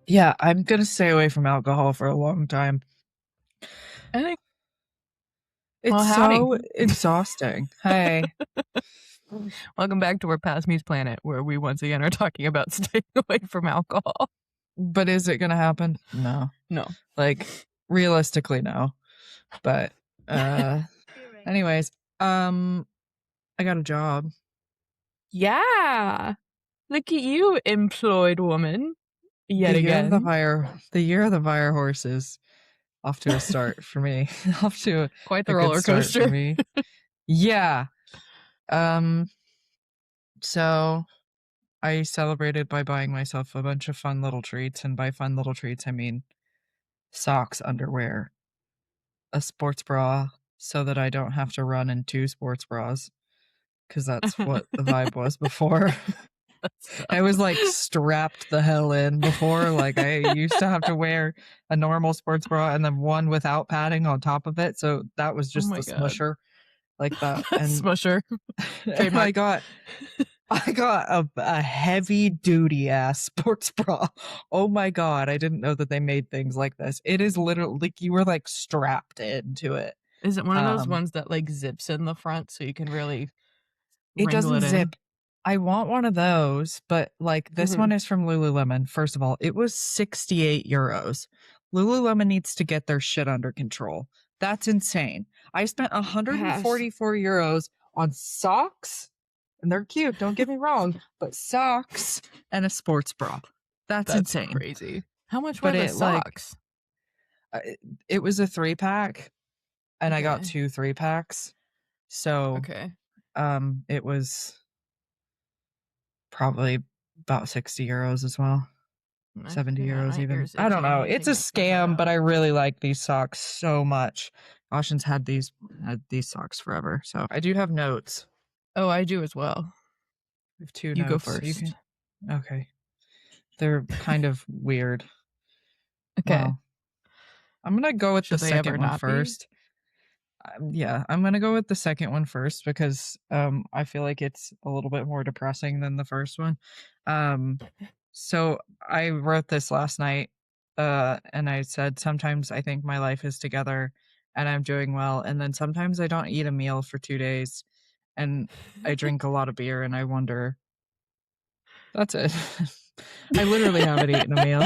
Yeah, I'm gonna stay away from alcohol for a long time. I think. It's Well, howdy. so exhausting. Hey, Welcome back to our Past Me's Planet, where we once again are talking about staying away from alcohol. but is it gonna happen? No. No. Like, realistically, no. But, anyways, I got a job. Yeah. Look at you, employed woman. Yet The year of again. the year of the fire horse is off to a start for me. Off to Quite the a good roller start for coaster. me. Yeah. So I celebrated by buying myself a bunch of fun little treats, and by fun little treats, I mean socks, underwear, a sports bra, so that I don't have to run in 2 sports bras, because that's what the vibe was before. I was like strapped the hell in before. Like I used to have to wear a normal sports bra and then one without padding on top of it. So that was Oh just my the god. smusher like that. And, Smusher. and Trademark. I got a heavy duty ass sports bra. Oh my god, I didn't know that they made things like this. It is literally like you were like strapped into it. Is it one of those ones that like zips in the front so you can really It wrangle doesn't it in? zip. I want one of those, but like this one is from Lululemon. First of all, it was 68 euros. Lululemon needs to get their shit under control. That's insane. I spent 144 euros on socks, and they're cute, don't get me wrong, but socks and a sports bra. That's insane. Crazy. How much But were the it like socks? it was a 3-pack, and I got Okay. 2 3-packs. So Okay. it was probably about 60 euros as well. 70 Yeah, euros my even. ears I don't itching. know. I It's a think I can try scam, but out. I really like these socks so much. Ocean's had these socks forever. So I do have notes. Oh, I do as well. We have 2 You go notes. You first. can. Okay. They're kind of weird. Okay. Well, I'm gonna go with the Should they ever second one not be? first. Yeah, I'm gonna go with the second one first because I feel like it's a little bit more depressing than the first one. Um, so I wrote this last night, and I said sometimes I think my life is together and I'm doing well, and then sometimes I don't eat a meal for 2 days, and I drink a lot of beer, and I wonder. That's it. I literally haven't eaten a meal.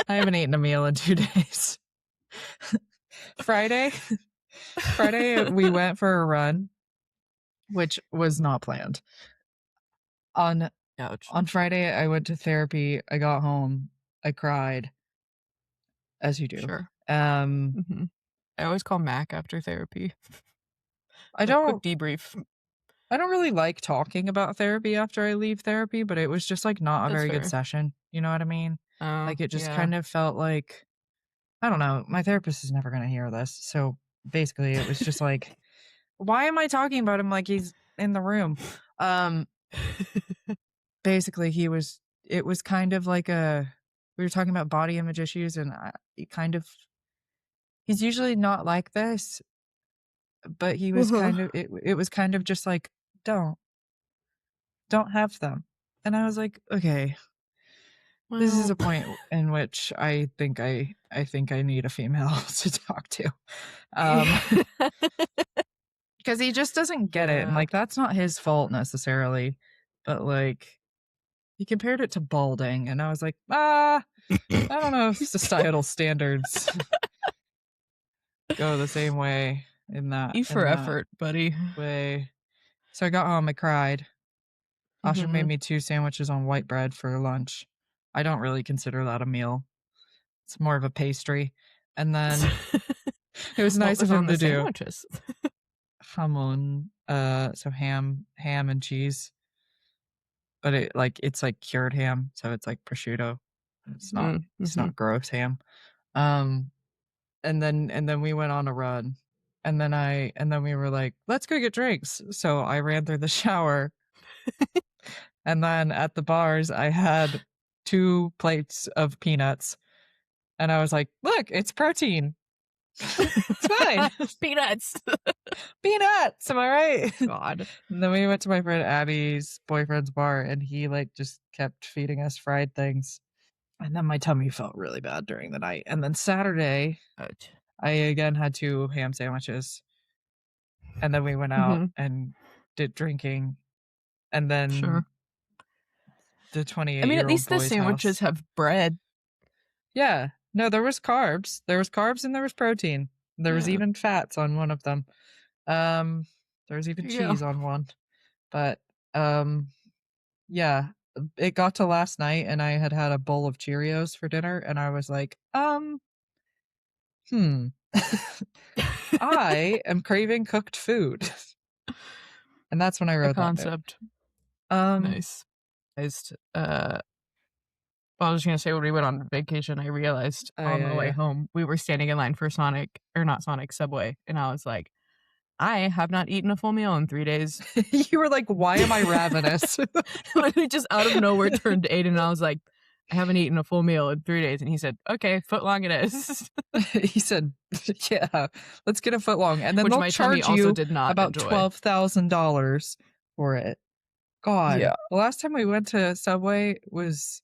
I haven't eaten a meal in 2 days. Friday. Friday, we went for a run, which was not planned. On Ouch. on Friday, I went to therapy. I got home. I cried, as you do. Sure. Um, I always call Mac after therapy. I Like, quick don't debrief. I don't really like talking about therapy after I leave therapy, but it was just like not a That's very good fair. session. You know what I mean? Oh, Like it just yeah. kind of felt like I don't know. My therapist is never going to hear this. So basically, it was just like, why am I talking about him like he's in the room? Basically, it was kind of like we were talking about body image issues, and he's usually not like this, but he was it was kind of just like, don't have them. And I was like, okay, this is Well, a point in which I think I need a female to talk to. Because he just doesn't get it. And yeah. like that's not his fault necessarily. But like he compared it to balding, and I was like, I don't know if societal standards go the same way in that E for effort, buddy. way. So I got home, I cried. Asha made me 2 sandwiches on white bread for lunch. I don't really consider that a meal. It's more of a pastry. And then it was What nice of was on him the to do sandwiches? jamon, so ham and cheese. But it's like cured ham, so it's like prosciutto. It's not gross ham. Um and then we went on a run. And then we were like, let's go get drinks. So I ran through the shower. And then at the bars, I had 2 plates of peanuts. And I was like, look, it's protein. It's fine. Peanuts. Peanuts. Am I right? God. And then we went to my friend Abby's boyfriend's bar, and he like just kept feeding us fried things. And then my tummy felt really bad during the night. And then Saturday, Ouch. I again had 2 ham sandwiches. And then we went out Mhm. and did drinking. And then Sure. the I mean, at 28-year-old least the boy's sandwiches house. have bread. Yeah. No, there was carbs. There was carbs and there was protein. There was Yeah. even fats on one of them. Um, there was even There you go. cheese on one. But, yeah, it got to last night and I had had a bowl of Cheerios for dinner and I was like, hmm. I am craving cooked food. And that's when I A wrote that note. concept. Um, Nice. I just, well, I was gonna say when we went on vacation, I realized oh, on the way yeah, home, we were standing in line for Sonic or not Sonic, Subway, and I was like, "I have not eaten a full meal in 3 days." yeah. You were like, "Why am I ravenous?" Literally just out of nowhere turned to Aiden, and I was like, "I haven't eaten a full meal in 3 days," and he said, "Okay, foot long it is." He said, "Yeah, let's get a foot long, and then Which they'll my tummy charge also you did not about enjoy. $12,000 for it." God, Yeah. the last time we went to Subway was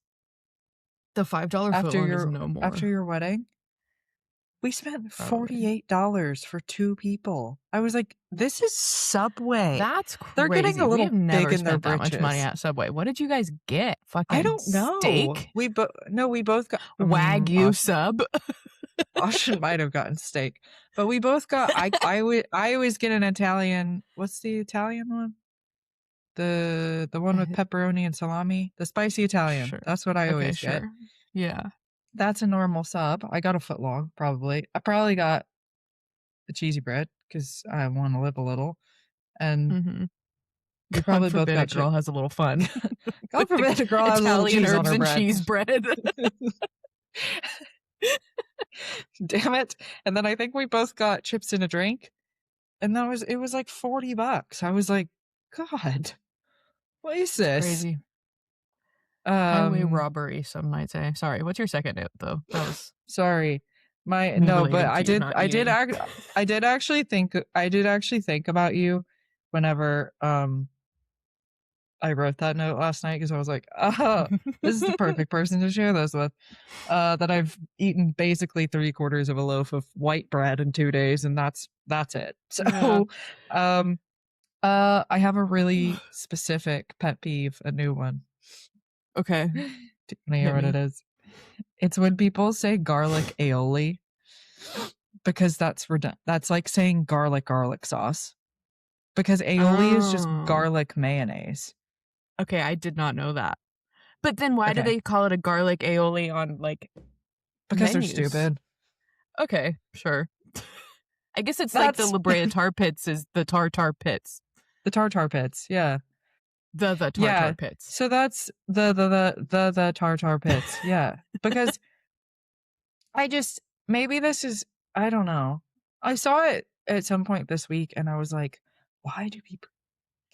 The $5 after footlong is your no after more, your wedding. We spent probably. $48 for 2 people. I was like, "This is Subway." That's They're getting crazy. a We have little big never in their spent that much money britches. at Subway. What did you guys get? I Fucking don't know. steak? We both got Wagyu sub? Austin might have gotten steak, but we both got I always get an Italian. What's the Italian one? The one with pepperoni and salami? The spicy Italian. Sure. That's what I Okay, always get. sure. Yeah. That's a normal sub. I got a foot long, probably. I probably got the cheesy bread because I want to live a little. And Mhm. we God probably both forbid a got girl has a little fun God with the forbid a girl has a little Italian cheese on herbs her and bread. cheese bread. Damn it. And then I think we both got chips and a drink. And it was like $40. I was like, God, what is It's this? crazy. Highway Um, robbery, some might say. Sorry, what's your second note, though? That was sorry. me No, but relating to you not eating. I did actually think about you whenever I wrote that note last night because I was like, oh, this is the perfect person to share this with. That I've eaten basically 3/4 of a loaf of white bread in 2 days, and that's it. Yeah. So, um, I have a really specific pet peeve, a new one. Okay, Do you wanna hear hit what it me. is? It's when people say garlic aioli because that's like saying garlic sauce, because aioli is just Oh. garlic mayonnaise. Okay, I did not know that. But then why do Okay, they call it a garlic aioli on, like, because they're menus? stupid. Okay, sure. I guess it's like the That's La Brea Tar Pits is the tartar pits. the tartar pits, yeah. The tartar Yeah, pits. so that's the tartar pits, yeah, because I just maybe this is I don't know. I saw it at some point this week and I was like, "Why do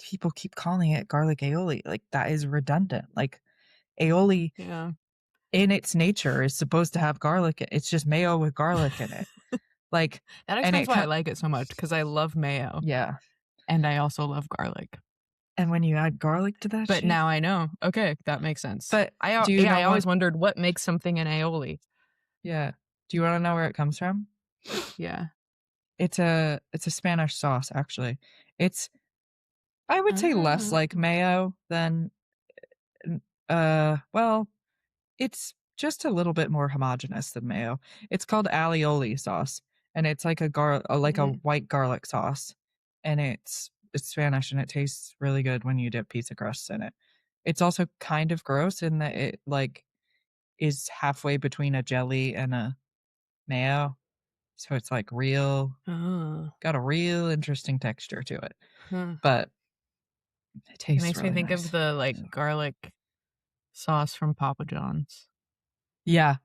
people keep calling it garlic aioli?" Like, that is redundant. Like, aioli Yeah. in its nature is supposed to have garlic it's just mayo with garlic in it. Like, That and explains it why I co like it so much because I love mayo, yeah, and I also love garlic. and when you add garlic to that But shit now I know. Okay, that makes sense. but do you Yeah, know I what always wondered what makes something an aioli. yeah. Do you wanna know where it comes from? Yeah. It's a Spanish sauce, actually. It's I would say less Oh. like mayo than well, it's just a little bit more homogenous than mayo. It's called alioli sauce, and it's like like a Mhm. white garlic sauce, and it's Spanish, and it tastes really good when you dip pizza crusts in it. It's also kind of gross in that it, like, is halfway between a jelly and a mayo, so it's, like, Oh. got a real interesting texture to it, Huh. but it It tastes makes me really think of nice. the, So like, garlic sauce from Papa John's. yeah,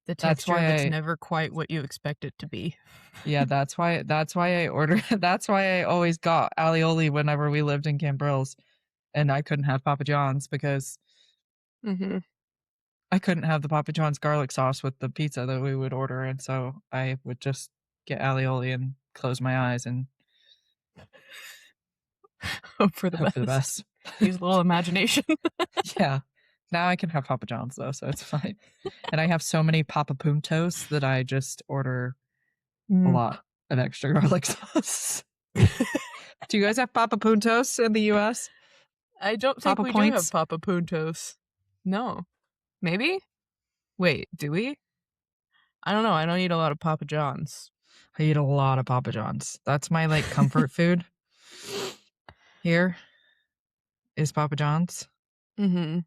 The that's texture why that's I never quite what you expect it to be. yeah, that's why I order that's why I always got alioli whenever we lived in Cambrils, and I couldn't have Papa John's because Mhm. I couldn't have the Papa John's garlic sauce with the pizza that we would order, and so I would just get alioli and close my eyes and Hope for the hope for the best. best. Use a little imagination. Yeah. Now I can have Papa John's though, so it's fine. And I have so many Papa Puntos that I just order a Mm. lot of extra garlic sauce. Do you guys have Papa Puntos in the US? I don't think Papa we do have Points? Papa Puntos. No. Maybe? Wait, do we? I don't know. I don't eat a lot of Papa John's. I eat a lot of Papa John's. That's my like comfort food here is Papa John's. Mm-hmm.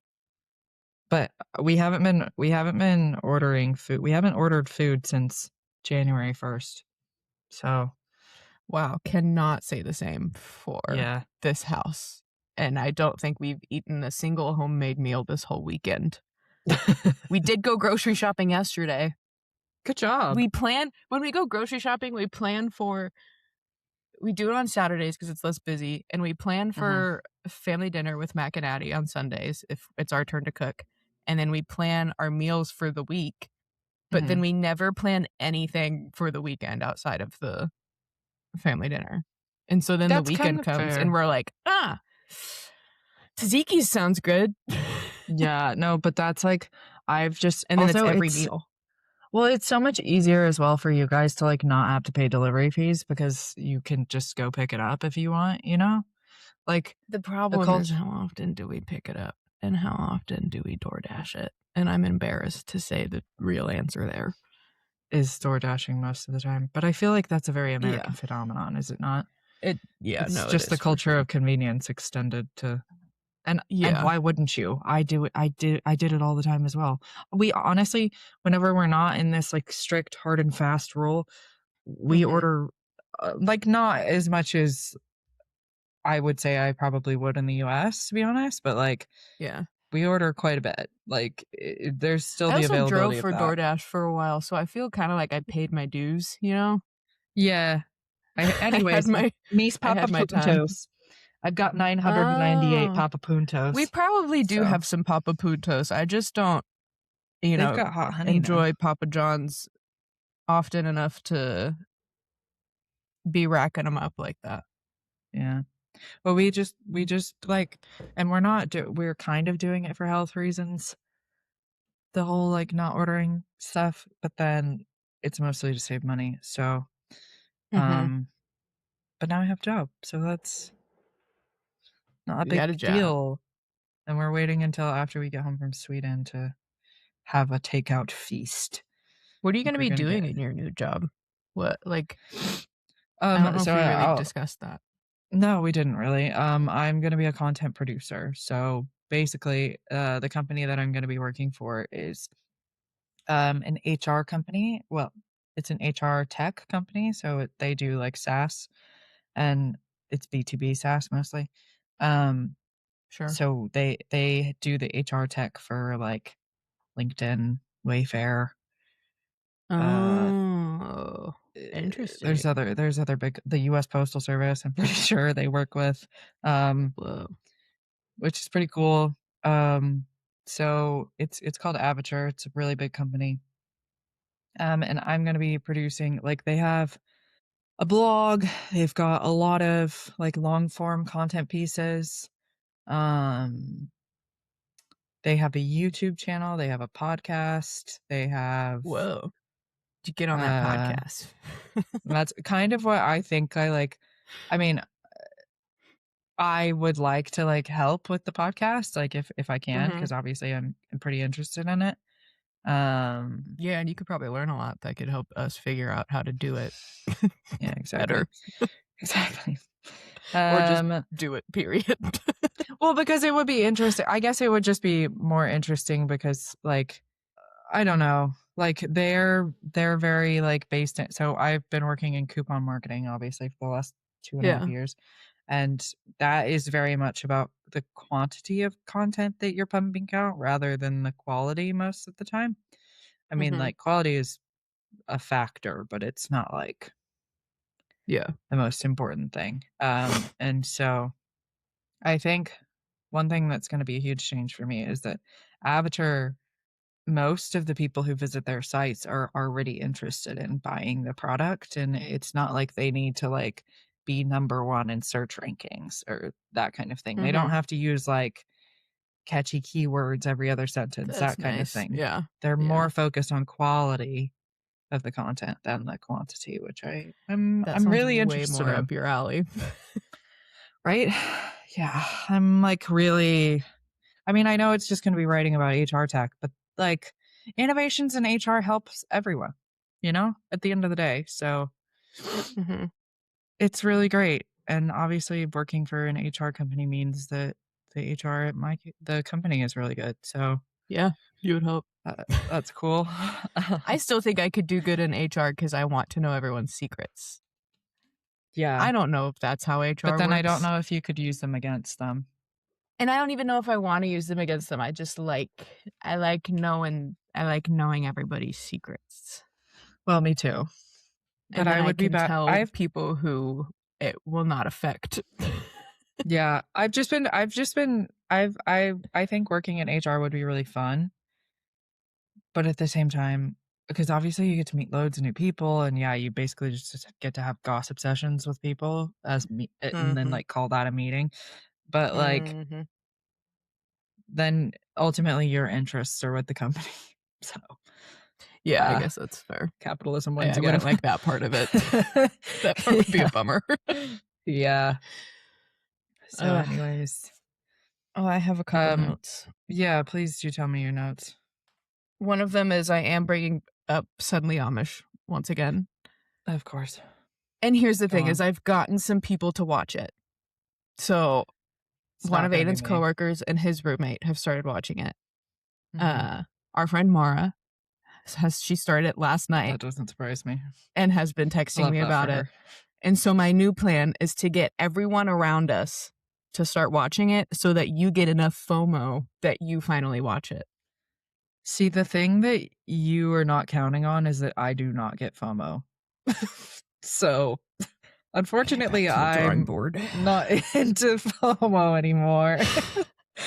But we haven't been ordering food. We haven't ordered food since January 1st. So, Wow, cannot say the same for yeah. this house. And I don't think we've eaten a single homemade meal this whole weekend. We did go grocery shopping yesterday. Good job. When we go grocery shopping, we do it on Saturdays because it's less busy, and we plan for family dinner with Mac and Addie on Sundays if it's our turn to cook. And then we plan our meals for the week, but then we never plan anything for the weekend outside of the family dinner. And so then That's the weekend kind of comes fair. and we're like, tzatziki's sounds good. Yeah, no, but that's like, I've just, And then also it's every meal. Well, it's so much easier as well for you guys to like not have to pay delivery fees because you can just go pick it up if you want, you know? Like The problem is how often do we pick it up and how often do we DoorDash it? And I'm embarrassed to say the real answer there. Is door dashing most of the time. But I feel like that's a very American phenomenon, is it not? It's just the culture of convenience extended to and why wouldn't you? I did it all the time as well. We honestly, whenever we're not in this like strict hard and fast rule, we order like not as much as I would say I probably would in the US, to be honest, but like we order quite a bit. Like there's still the availability drove for of that. DoorDash for a while, so I feel kind of like I paid my dues, you know? Yeah. Anyways, Mies Papa Puntos. I've got 998 Papa Puntos. We probably do have some Papa Puntos. I just don't, They've got hot honey enjoy now. Papa John's often enough to be racking them up like that. Yeah. Well, we just like, and we're kind of doing it for health reasons. The whole like not ordering stuff, but then it's mostly to save money. So, but now I have a job, so that's not a big deal. And we're waiting until after we get home from Sweden to have a takeout feast. What are you going to be doing in your new job? What, like, I don't know if we really discussed that. No, we didn't really. I'm going to be a content producer. So basically, the company that I'm going to be working for is an HR company. Well, it's an HR tech company. So they do like SaaS and it's B2B SaaS mostly. Sure. So they do the HR tech for like LinkedIn, Wayfair. Oh, interesting. There's other big, the US Postal Service, I'm pretty sure they work with, Whoa. which is pretty cool. So it's called Avature. It's a really big company. And I'm going to be producing, like they have a blog. They've got a lot of like long form content pieces. They have a YouTube channel. They have a podcast. They have. Whoa. To get on that podcast. That's kind of what I think I like. I mean, I would like to like help with the podcast, like if I can, because obviously I'm pretty interested in it. Yeah, and you could probably learn a lot that could help us figure out how to do it. Yeah, exactly. Exactly. Or just do it, period. Well, because it would be interesting. I guess it would just be more interesting because like I don't know. Like they're very like based in, so I've been working in coupon marketing obviously for the last 2.5 years. And that is very much about the quantity of content that you're pumping out rather than the quality most of the time. I mean, like quality is a factor, but it's not like the most important thing. And so I think one thing that's going to be a huge change for me is that Avatar, most of the people who visit their sites are already interested in buying the product, and it's not like they need to like be number one in search rankings or that kind of thing. They don't have to use like catchy keywords every other sentence, That's that kind of nice. thing. Yeah. They're Yeah. more focused on quality of the content than the quantity, which I'm That sounds really way interested more in. up your alley. Right? Yeah. I'm like really, I mean, I know it's just going to be writing about HR tech, but like innovations in HR helps everyone, at the end of the day. So Mhm. it's really great. And obviously working for an HR company means that the HR at the company is really good. So Yeah, you would hope. that's cool. I still think I could do good in HR because I want to know everyone's secrets. Yeah. I don't know if that's how But HR then I don't works. know if you could use them against them. And I don't even know if I want to use them against them. I like knowing everybody's secrets. Well, me too. But And then I I would be can back. tell people who it will not affect. Yeah, I think working in HR would be really fun. But at the same time, because obviously you get to meet loads of new people and yeah, you basically just get to have gossip sessions with people and then Mhm. like call that a meeting. But like Mhm. then ultimately your interests are with the company. So, Yeah, I uh guess that's fair. capitalism wins I again. wouldn't like that part of it. That part would be a Yeah. bummer. Yeah. So Ugh. anyways, Oh, I have a couple um notes. yeah, please do tell me your notes. One of them is I am bringing up Suddenly Amish once again. Of course. And here's the Go thing is on. I've gotten some people to watch it. So It's one not of going to be Aiden's me. coworkers and his roommate have started watching it. Mhm. Our friend Mara she started it last night That doesn't surprise me. and has been I texting love me that for about it. her. And so my new plan is to get everyone around us to start watching it so that you get enough FOMO that you finally watch it. See, the thing that you are not counting on is that I do not get FOMO. So, Okay, back unfortunately, to the drawing I'm board. not into FOMO anymore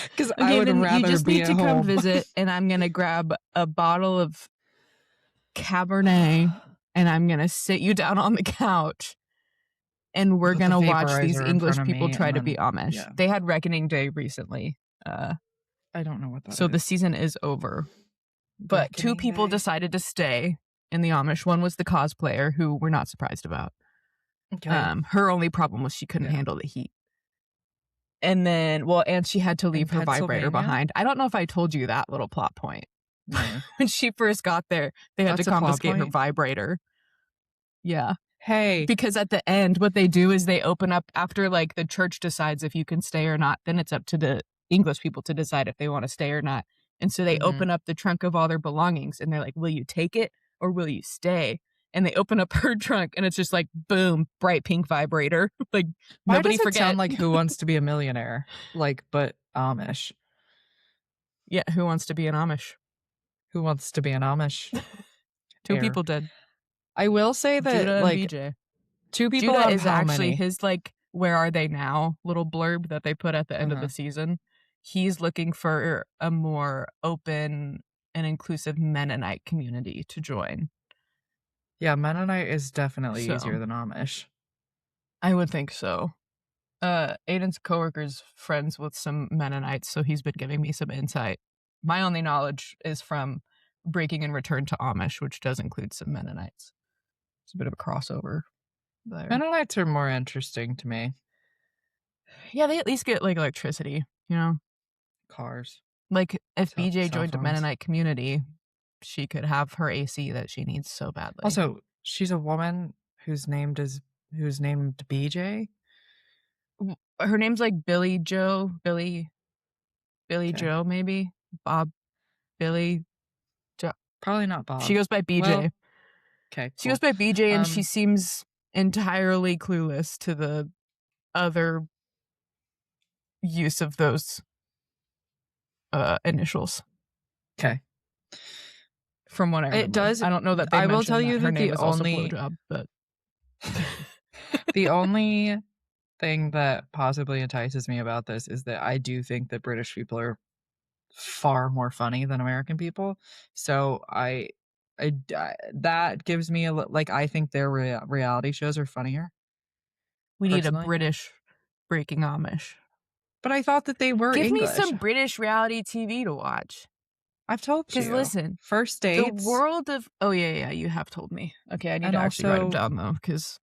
because I Okay, would then you rather just be need at to come home. visit and I'm going to grab a bottle of Cabernet and I'm going to sit you down on the couch and we're Put going the to watch these vaporizer in front English of people me try and to be then, Amish. yeah, They had Reckoning Day recently. I don't know what that So the is. season is over. But two Reckoning people Day. decided to stay in the Amish. One was the cosplayer, who we're not surprised about. Okay. Her only problem was she couldn't Yeah. handle the heat. And then, and she had to In leave her vibrator Pennsylvania? behind. I don't know if I told you that little plot point. No. When she first got there, they had to That's a plot confiscate her point. vibrator. Yeah. Hey. Because at the end, what they do is they open up after like the church decides if you can stay or not, then it's up to the English people to decide if they want to stay or not. And so they Mhm. open up the trunk of all their belongings and they're like, will you take it or will you stay? And they open up her trunk and it's just like, boom, bright pink vibrator. Like, Why nobody does it forget. sound like Who Wants to Be a Millionaire? Like, but Amish. Yeah, who wants to be an Amish? Who Wants to Be an Amish? Two Heir. people did. I will say that, Judah and like, BJ. two people Judah of is how actually many? his like where are they now little blurb that they put at the end of Uh-huh. the season. He's looking for a more open and inclusive Mennonite community to join. Yeah, Mennonite is definitely So easier than Amish. I would think so. Aiden's coworker's friends with some Mennonites, so he's been giving me some insight. My only knowledge is from Breaking and Return to Amish, which does include some Mennonites. It's a bit of a crossover there. Mennonites are more interesting to me. Yeah, they at least get like electricity, you know? Cars. Like, if BJ Cell joined a phones. Mennonite community, she could have her AC that she needs so badly. Also, she's a woman who's named BJ. Her name's like Billy Okay. Joe, maybe Bob, Billy Joe. Probably not Bob. She goes by BJ. Well, okay, She cool. goes by BJ, and she seems entirely clueless to the other use of those initials. Okay. From what I remember, It does. I don't know that they I will tell mentioned you that her that name the is also Blowjob, but only thing that possibly entices me about this is that I do think that British people are far more funny than American people. So that gives me like I think their reality shows are funnier. we need a Personally, British Breaking Amish. But I thought that they were Give me English. some British reality TV to watch. I've told you. Because listen, First the Dates. world of... Oh, yeah, you have told me. Okay, I need to actually write them down, though, because...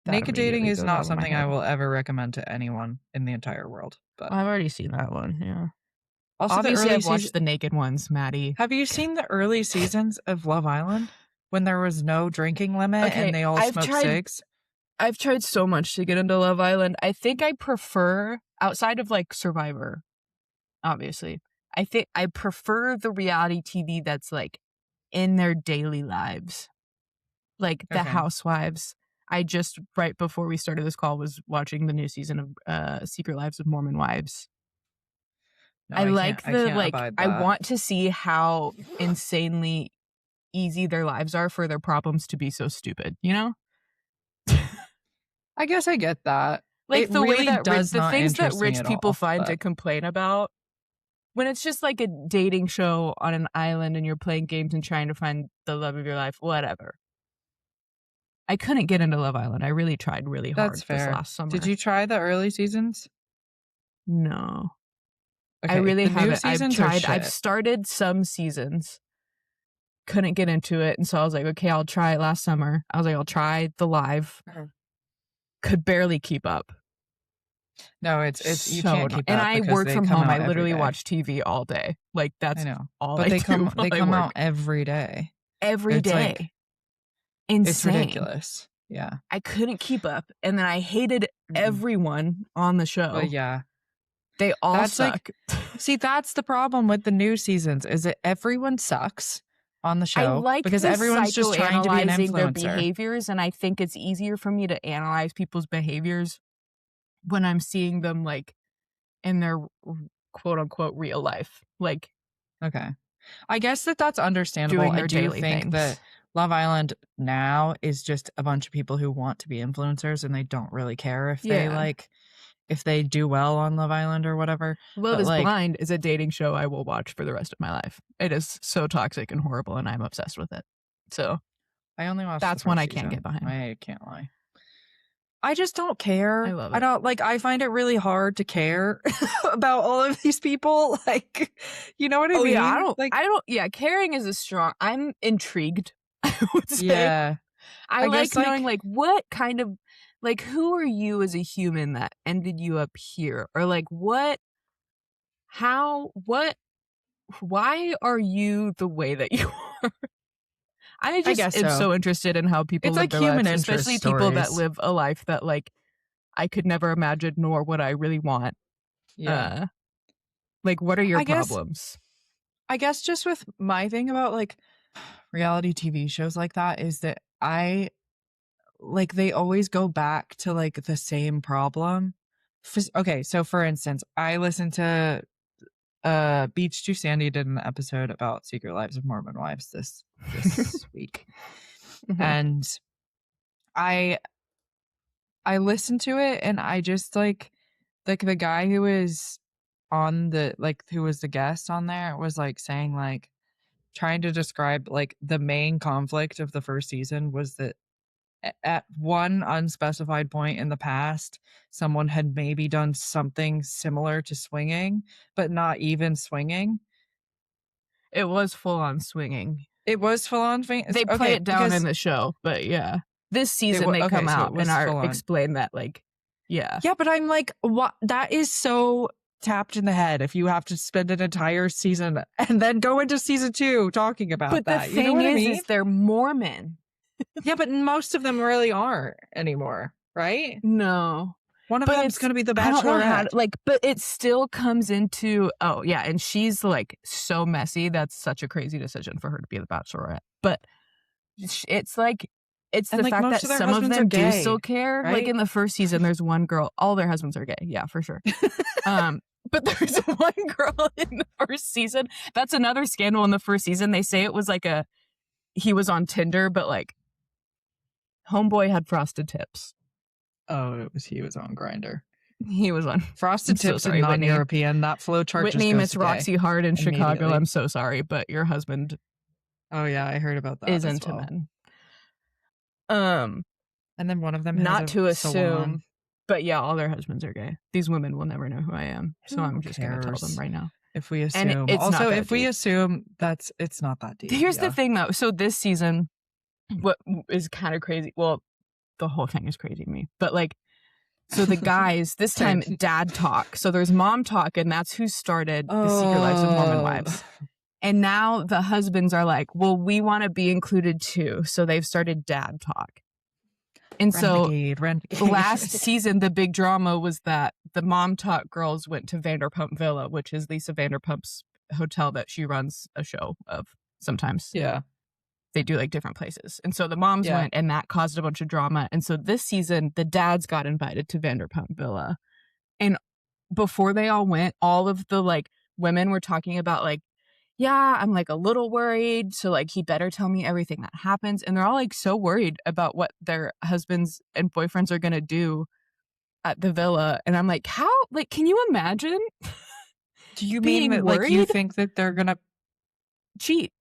Naked Dating is not something I will ever recommend to anyone in the entire world. But I've already seen that one, yeah. Also, obviously, I've watched the naked ones, Maddie. Have you seen the early seasons of Love Island when there was no drinking limit and they all smoked cigs? I've tried so much to get into Love Island. I think I prefer, outside of like Survivor, obviously, I think I prefer the reality TV that's like in their daily lives, like the housewives. I just, right before we started this call, was watching the new season of Secret Lives of Mormon Wives. No, I like the, like, I want to see how insanely easy their lives are for their problems to be so stupid, you know? I guess I get that. Like, it the really way that does the things that rich people find but... to complain about, when it's just like a dating show on an island and you're playing games and trying to find the love of your life, whatever. I couldn't get into Love Island. I really tried really hard this last summer. Did you try the early seasons? No. Okay, I really haven't. I've started some seasons. Couldn't get into it. And so I was like, okay, I'll try it last summer. I was like, I'll try the live. Could barely keep up. No, it's you can't keep up. And I work from home. I literally watch TV all day. Like, that's all I do. But they come out every day. Every day. Like, insane. It's ridiculous. Yeah. I couldn't keep up. And then I hated everyone on the show. But yeah. They all suck. See, that's the problem with the new seasons, is that everyone sucks on the show. I like because everyone's just trying to be an influencer. Their behaviors, and I think it's easier for me to analyze people's behaviors when I'm seeing them like in their quote unquote real life. Like, okay, I guess that's understandable. I do think that Love Island now is just a bunch of people who want to be influencers and they don't really care if they like. If they do well on Love Island or whatever. Love is Blind is a dating show I will watch for the rest of my life. It is so toxic and horrible, and I'm obsessed with it. So I only watched that's one I can't get behind. I can't lie. I just don't care. I love it. I don't like. I find it really hard to care about all of these people. Like, you know what I mean? Yeah, I don't. Yeah, caring is a strong. I'm intrigued. I would say. Yeah, I like knowing like what kind of. Like, who are you as a human that ended you up here? Or like, why are you the way that you are? I just am so interested in how people live their lives, especially people that live a life that like I could never imagine, nor would I really want. Yeah. Like, what are your problems? I guess just with my thing about like reality TV shows like that is that like they always go back to like the same problem. Okay, so for instance, I listened to Beach Too Sandy did an episode about Secret Lives of Mormon Wives this week. And I listened to it and I just like the guy who was on the who was the guest on there was like saying like trying to describe like the main conflict of the first season was that at one unspecified point in the past, someone had maybe done something similar to swinging, but not even swinging. It was full on swinging. It was full on swinging. They play it down in the show, but yeah. This season they come out and explain that like, yeah. Yeah, but I'm like, what? That is so tapped in the head if you have to spend an entire season and then go into season 2 talking about that. But the thing is they're Mormon. Yeah, but most of them really aren't anymore, right? No. One of them's going to be the Bachelorette. But it still comes into, oh, yeah, and she's, like, so messy. That's such a crazy decision for her to be the Bachelorette. But it's, like, it's the fact that some of them do still care. Right? Like, in the first season, there's one girl. All their husbands are gay. Yeah, for sure. But there's one girl in the first season. That's another scandal in the first season. They say it was, like, he was on Tinder, but, like, homeboy had frosted tips. Oh, he was on Grindr. He was on frosted tips and non-European. That flow chart. Whitney, Miss Roxy Hart in Chicago. I'm so sorry, but your husband. Oh yeah, I heard about that. Is into men. And then one of them has not to assume salon. But yeah, all their husbands are gay. These women will never know who I am, so I'm just going to tell them right now. If we And assume. it's Also, not that if we deep. assume, it's not that deep. Here's the thing, though. So this season, what is kind of crazy, well, the whole thing is crazy to me, but like, so the guys, this time, dad talk. So there's mom talk, and that's who started The Secret Lives of Mormon Wives. And now the husbands are like, well, we want to be included too. So they've started dad talk. And Renegade. Last season, the big drama was that the mom talk girls went to Vanderpump Villa, which is Lisa Vanderpump's hotel that she runs a show of sometimes. Yeah. They do like different places. And so the moms went, and that caused a bunch of drama. And so this season, the dads got invited to Vanderpump Villa. And before they all went, all of the like women were talking about like, yeah, I'm like a little worried. So like, he better tell me everything that happens. And they're all like so worried about what their husbands and boyfriends are going to do at the villa. And I'm like, how, like, can you imagine? Do you mean that like you think that they're going to cheat?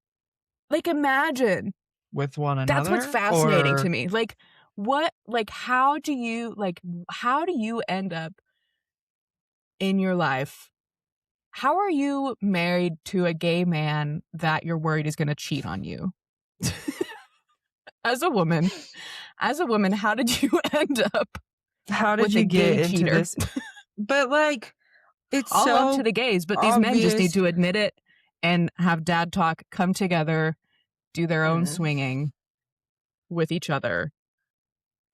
Like, imagine with one another. That's what's fascinating to me. Like, what, like, how do you end up in your life? How are you married to a gay man that you're worried is going to cheat on you? As a woman, how did you end up? How did you get into this? But like, it's all so up to the gays, but these men just need to admit it and have dad talk, come together, do their own swinging with each other.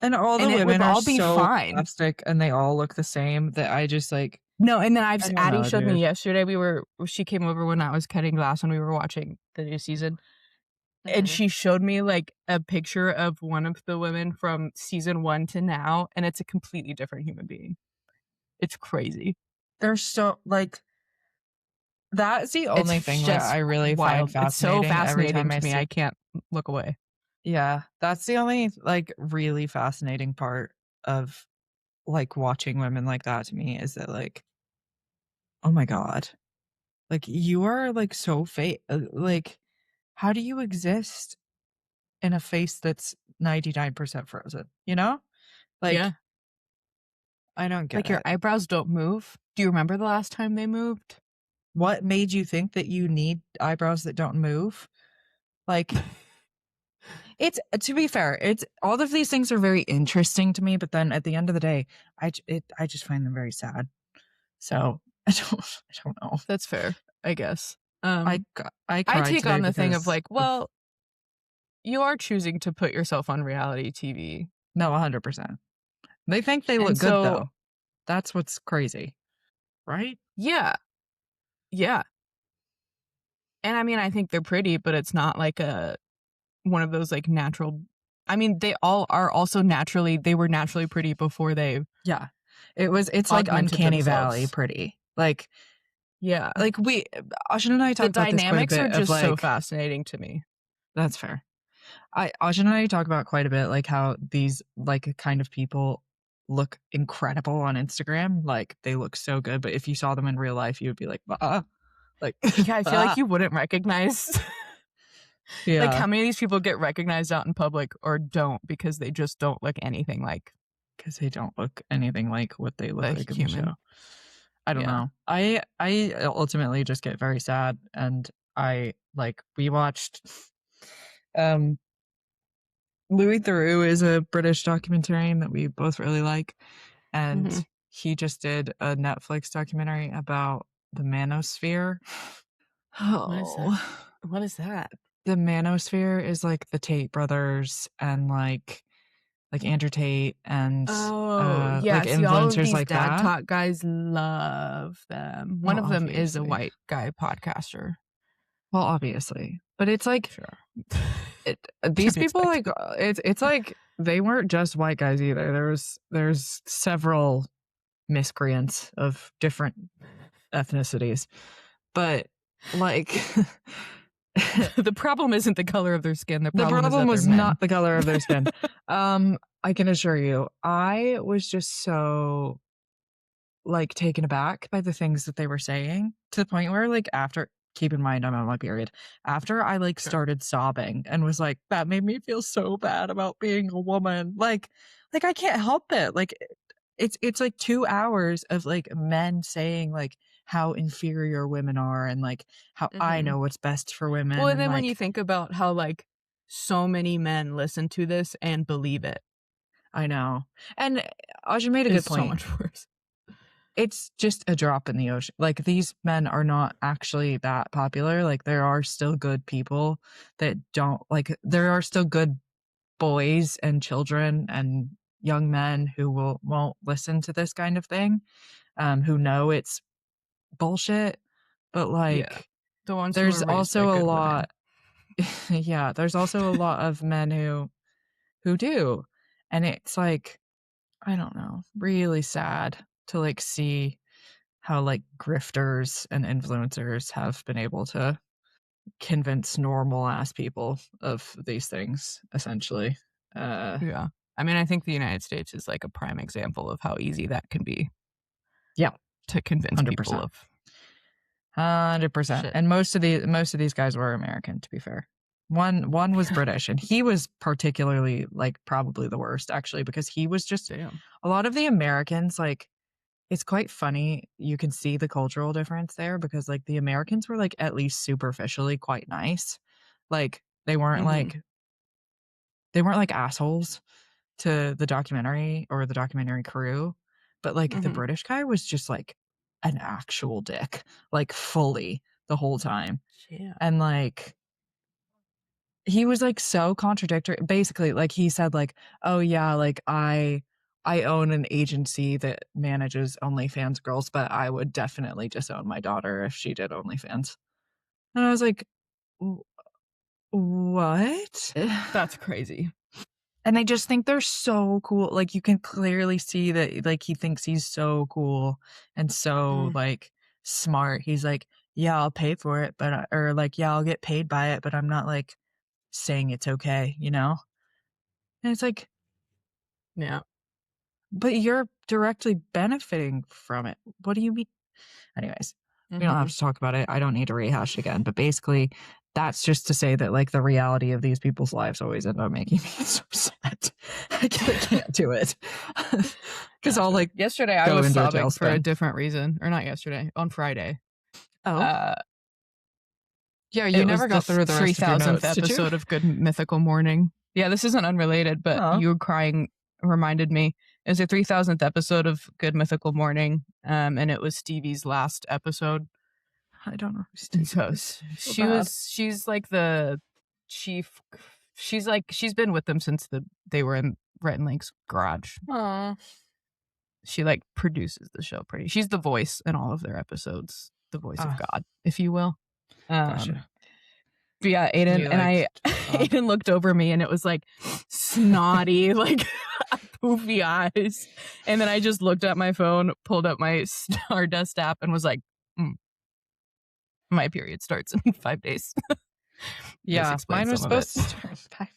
And all the women are so plastic and they all look the same that I just like. No, and then Addie showed me yesterday, she came over when I was cutting glass when we were watching the new season. And she showed me like a picture of one of the women from season 1 to now, and it's a completely different human being. It's crazy. They're so like, that's the only thing that I really find fascinating. It's so fascinating to me. I can't look away. Yeah, that's the only like really fascinating part of like watching women like that to me, is that like, oh my God, like you are like so fake. Like, how do you exist in a face that's 99% frozen? You know, like, yeah. I don't get like your eyebrows don't move. Do you remember the last time they moved? What made you think that you need eyebrows that don't move? Like, it's, to be fair, it's all of these things are very interesting to me, but then at the end of the day, I just find them very sad. So I don't know. That's fair, I guess. I take on the thing of like, well, you are choosing to put yourself on reality TV. No, 100%. They think they look good though. That's what's crazy, right? Yeah. Yeah. And I mean, I think they're pretty, but it's not like one of those like natural. I mean, they all are also they were naturally pretty before they. Yeah. It's like uncanny valley pretty. Like, yeah. Like Ashin and I talk about this quite a bit. The dynamics are just like, so fascinating to me. That's fair. Ashin and I talk about quite a bit, like how these like kind of people look incredible on Instagram. Like they look so good, but if you saw them in real life, you would be like, like, yeah, I feel like you wouldn't recognize. Yeah. Like how many of these people get recognized out in public or don't because they just don't look anything like. Because they don't look anything like what they look like in the show. I don't know. I ultimately just get very sad, and we watched Louis Theroux is a British documentarian that we both really like, and he just did a Netflix documentary about the manosphere. Oh, what is that? The manosphere is like the Tate brothers and like Andrew Tate and yeah, like influencers all of these like dad that. Talk guys love them. One of them is a white guy podcaster. Well, obviously, but it's like these people like it's like they weren't just white guys either. There's several miscreants of different ethnicities, but like. The problem isn't the color of their skin. The problem was not the color of their skin. I can assure you, I was just so like taken aback by the things that they were saying, to the point where like after, keep in mind I'm on my period, after I like started sobbing and was like, that made me feel so bad about being a woman. Like I can't help it. Like it's like 2 hours of, like, men saying, like, how inferior women are and, like, how I Mhm. know what's best for Well, women and and, then when you like think about how, like, so many men listen to this and believe it, I know. And Audrey made a good it's so point. much worse. It's just a drop in the ocean. Like, these men are not actually that popular, like, there are still good people that don't like, there are still good boys and children and young men who won't listen to this kind of thing, who know it's bullshit, but, Yeah. like, The ones who there's were raised by also a good women. lot yeah, there's also a lot of men who do, and it's, like, I don't know, really sad to, like, see how, like, grifters and influencers have been able to convince normal ass people of these things, essentially. Uh, Yeah. I mean, I think the United States is, like, a prime example of how easy that can be yeah, to convince people 100%. of 100%. shit. And most of these guys were American, to be fair. One was British, and he was particularly, like, probably the worst, actually, because he was just Damn. a lot of the Americans, like, it's quite funny. You can see the cultural difference there because, like, the Americans were, like, at least superficially quite nice. Like, Mhm. they weren't like assholes to the documentary or the documentary crew, but, like, the Mhm. British guy was just, like, an actual dick, like, fully the whole time, Yeah. and, like, he was, like, so contradictory. Basically, like, he said, like, "Oh, yeah, like, I own an agency that manages OnlyFans girls, but I would definitely disown my daughter if she did OnlyFans." And I was like, "W what?" That's crazy. And they just think they're so cool. Like, you can clearly see that, like, he thinks he's so cool and so, Mm. like, smart. He's like, "Yeah, I'll pay for it, but or, like, yeah, I'll get paid by it, but I'm not, like, saying it's okay," you know? And it's like, Yeah. "But you're directly benefiting from it. What do you mean?" Anyways, we don't have Mhm. to talk about it. I don't need to rehash it again, but basically, that's just to say that, like, the reality of these people's lives always end up making me so sad. I can't do it because 'Cause I'll, Gotcha. like, Yesterday, I go was into a sobbing for a tailspin. different reason, or not yesterday, on Friday. Oh? Uh, Yeah, you it was never the got through the rest of your 3000th notes, did you? episode of Good Mythical Morning. Yeah, this isn't unrelated, but Oh, you crying reminded me. It was the 3000th episode of Good Mythical Morning, and it was Stevie's last episode. I don't know who And Stevie so is. I feel bad. she's like the chief. She's been with them since they were in Rhett and Link's garage. Aw. She, like, produces the show pretty she's the voice in all of their episodes, the voice of Ah, God, if you will. Um, gotcha. but yeah, Aiden You and like I God. Aiden looked over me and it was, like, snotty, like, poofy eyes, and then I just looked at my phone, pulled up my Stardust app, and was like, "Mm, my period starts in 5 days." This Yeah, explains mine was some of it. supposed to start in 5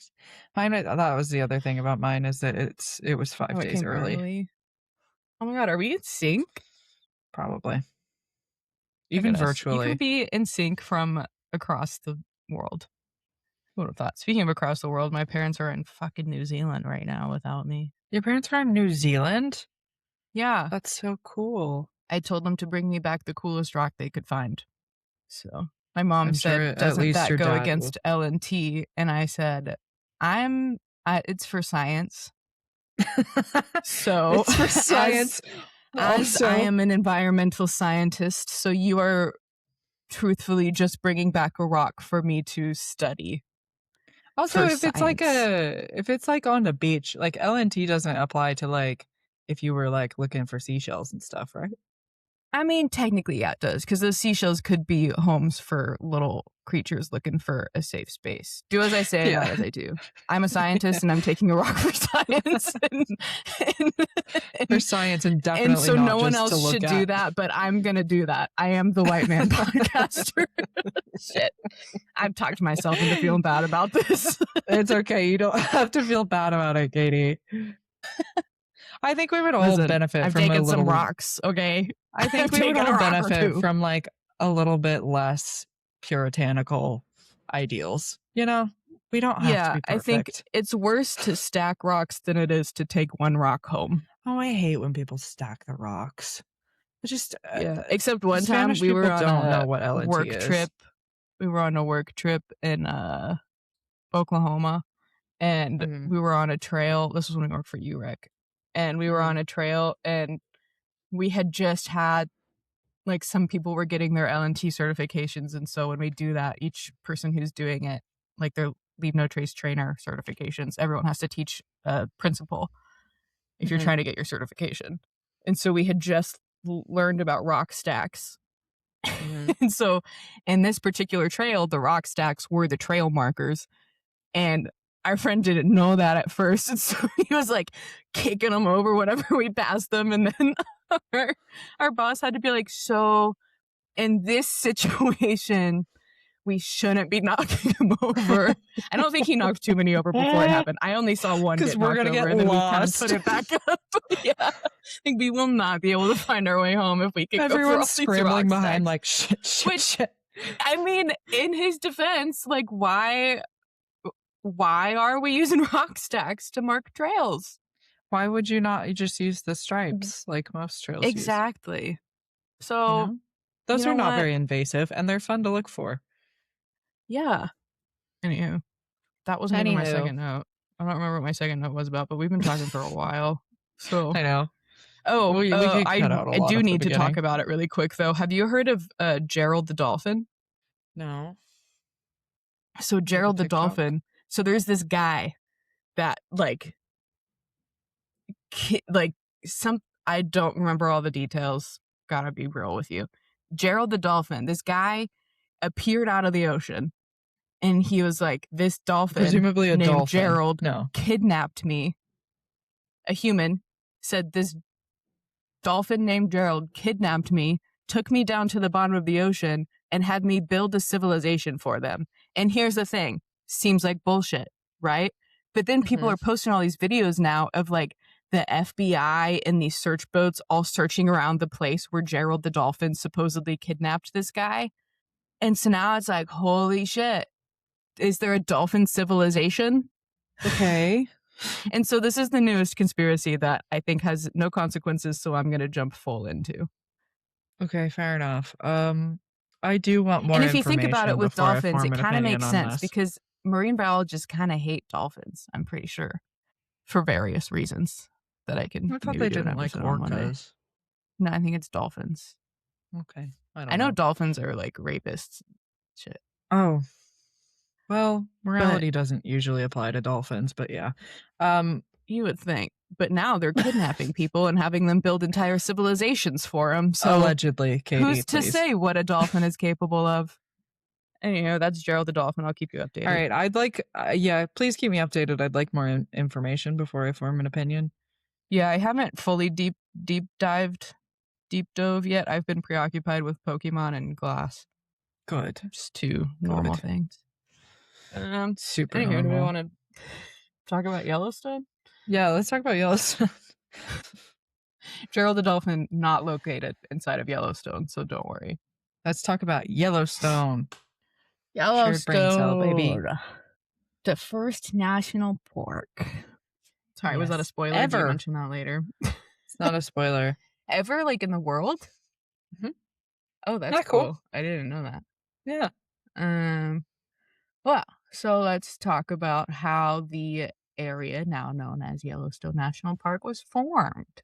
mine that was the other thing about mine is that it was 5 Oh, it days came early, early. Oh my god, are we in sync? probably. Look Even at us. You can virtually. be in sync from across the world. Who would have thought? Speaking of across the world, my parents are in fucking New Zealand right now without me. Your parents are in New Zealand? Yeah, That's so cool. I told them to bring me back the coolest rock they could find. So my mom I'm sure said, at "Doesn't least that your go dad will. against L&T?" And I said, It's for science." So It's for as science as I also. am an environmental scientist, so you are truthfully just bringing back a rock for me to study Also, for science. if it's, like, on the beach, like, LNT doesn't apply to, like, if you were, like, looking for seashells and stuff, right? I mean, technically, yeah, it does, because those seashells could be homes for little creatures looking for a safe space. Do as I say, not Yeah. as I do. I'm a scientist, Yeah. and I'm taking a rock for science, and, For and, science and and definitely so no not one just to else look should do at. that, but I'm gonna do that. I am the white man podcaster. Shit, I've talked myself into feeling bad about this. It's okay, you don't have to feel bad about it, Katie. I think we would all Listen, benefit I've from a taken some little rocks, okay? I I've think we would taken a all rock or benefit two. from, like, a little bit less puritanical ideals, you know? We don't have to be I think perfect. it's worse to stack rocks than it is to take one rock home. Oh, I hate when people stack the rocks. It's just Except one time Spanish we were people on don't know a what LNT work is. trip. We were on a work trip in Oklahoma, and we were on a trail. This was when we worked for UREC, and we were on a trail, and we had just had, like, some people were getting their LNT certifications, and so when we do that, each person who's doing it, like their Leave No Trace trainer certifications, everyone has to teach a principle if you're trying to get your certification. And so we had just learned about rock stacks. And so in this particular trail, the rock stacks were the trail markers. And our friend didn't know that at first. And so he was like kicking them over whenever we passed them. And then our boss had to be like, so in this situation, we shouldn't be knocking him over. I don't think he knocked too many over before it happened. I only saw one get knocked over, and then we kind of put it back up. Yeah, I think we will not be able to find our way home if we can go through all these scrambling behind like shit. I mean, in his defense, like why are we using rock stacks to mark trails? Why would you not just use the stripes like most trails exactly use? So those are not very invasive, and they're fun to look for. Yeah. Anywho, that wasn't even my second note. I don't remember what my second note was about, but we've been talking for a while. So I know. Oh, we could cut out a lot I do of need to talk about it really quick, though. Have you heard of Gerald the dolphin? No. So Gerald the dolphin. So there's this guy that I don't remember all the details. Gotta be real with you. Gerald the dolphin. This guy appeared out of the ocean, and he was like, "This dolphin, presumably a named dolphin. Gerald, no, kidnapped me." A human said, "This dolphin named Gerald kidnapped me, took me down to the bottom of the ocean, and had me build a civilization for them." And here's the thing, seems like bullshit, right? But then people are posting all these videos now of like the FBI and these search boats all searching around the place where Gerald the dolphin supposedly kidnapped this guy. And so now it's like, holy shit, is there a dolphin civilization? Okay. And so this is the newest conspiracy that I think has no consequences, so I'm going to jump full into. Okay, fair enough. I do want more information. And if you think about it with dolphins, it kind of makes sense this. because marine biologists kind of hate dolphins, I'm pretty sure, for various reasons that I can. I thought they didn't like orcas. No, I think it's dolphins. Okay. I know dolphins are like rapists. Shit. Oh. Well, morality doesn't usually apply to dolphins, but yeah. You would think. But now they're kidnapping people and having them build entire civilizations for them. So allegedly, Katie, who's to say what a dolphin is capable of? Anyhow, that's Gerald the dolphin. I'll keep you updated. All right. I'd like, please keep me updated. I'd like more information before I form an opinion. Yeah, I haven't fully deep dove yet. I've been preoccupied with Pokemon and Glass. Good. Just two normal things. Super anyway, normal. Do we want to talk about Yellowstone? Yeah, let's talk about Yellowstone. Gerald the dolphin not located inside of Yellowstone, so don't worry. Let's talk about Yellowstone. Yellowstone, Braincell, baby. The first national park. Sorry, yes. Was that a spoiler? Ever. Did you mention that later? It's not a spoiler. Ever, like in the world? Mm-hmm. Oh, that's cool. I didn't know that. Yeah. Well, so let's talk about how the area now known as Yellowstone National Park was formed.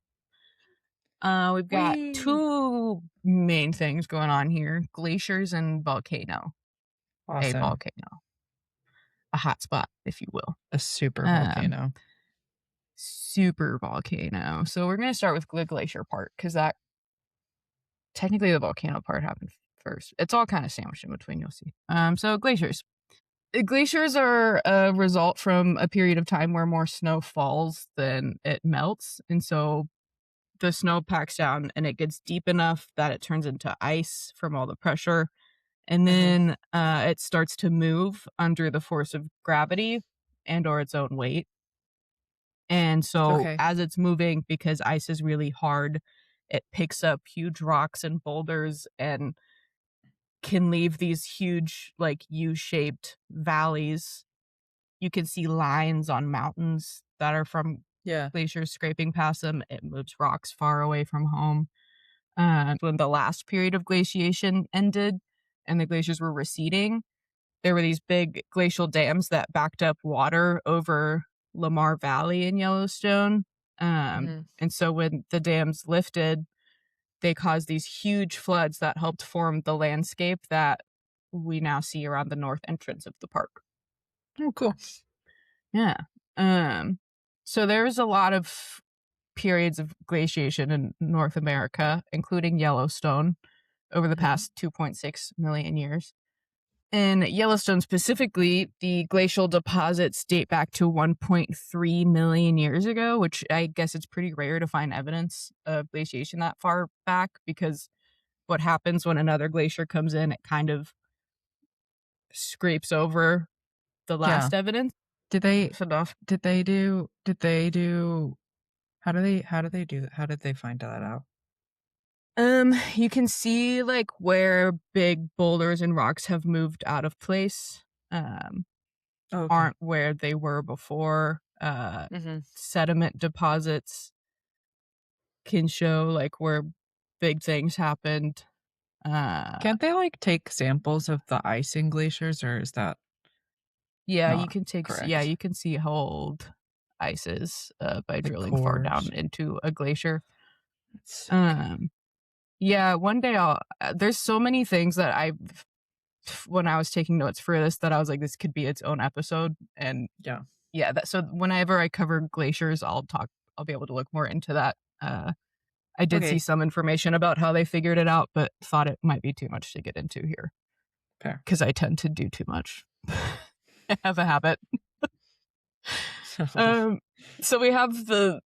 We've got two main things going on here: glaciers and volcano. Awesome. A volcano. A hot spot, if you will. A super volcano. Super volcano. So we're going to start with the glacier part because that technically the volcano part happened first. It's all kind of sandwiched in between, you'll see. So glaciers. Glaciers are a result from a period of time where more snow falls than it melts. And so the snow packs down and it gets deep enough that it turns into ice from all the pressure. And then it starts to move under the force of gravity and or its own weight. And so as it's moving, because ice is really hard, it picks up huge rocks and boulders and can leave these huge like U-shaped valleys you can see lines on mountains that are from Yeah. glaciers scraping past them. It moves rocks far away from home. When the last period of glaciation ended and the glaciers were receding, there were these big glacial dams that backed up water over Lamar Valley in Yellowstone. And so when the dams lifted, they caused these huge floods that helped form the landscape that we now see around the north entrance of the park. Oh, cool. Yeah. So there's a lot of periods of glaciation in North America, including Yellowstone, over the past 2.6 million years. In Yellowstone specifically, the glacial deposits date back to 1.3 million years ago, which I guess it's pretty rare to find evidence of glaciation that far back, because what happens when another glacier comes in, it kind of scrapes over the Yeah. last evidence. Did they Enough. did they do how do they do that? How did they find that out? You can see like where big boulders and rocks have moved out of place, Oh, okay. aren't where they were before. Sediment deposits can show like where big things happened. Can't they like take samples of the ice in glaciers, or is that Yeah, you not can correct? you can see how old ice is by Like drilling far down cores? into a glacier. That's sick. Um, yeah, one day I'll. There's so many things that when I was taking notes for this, that I was like, this could be its own episode. And Yeah. yeah, so whenever I cover glaciers, I'll be able to look more into that. I did see Okay. some information about how they figured it out, but thought it might be too much to get into here Fair. because I tend to do too much. I have a habit. So we have the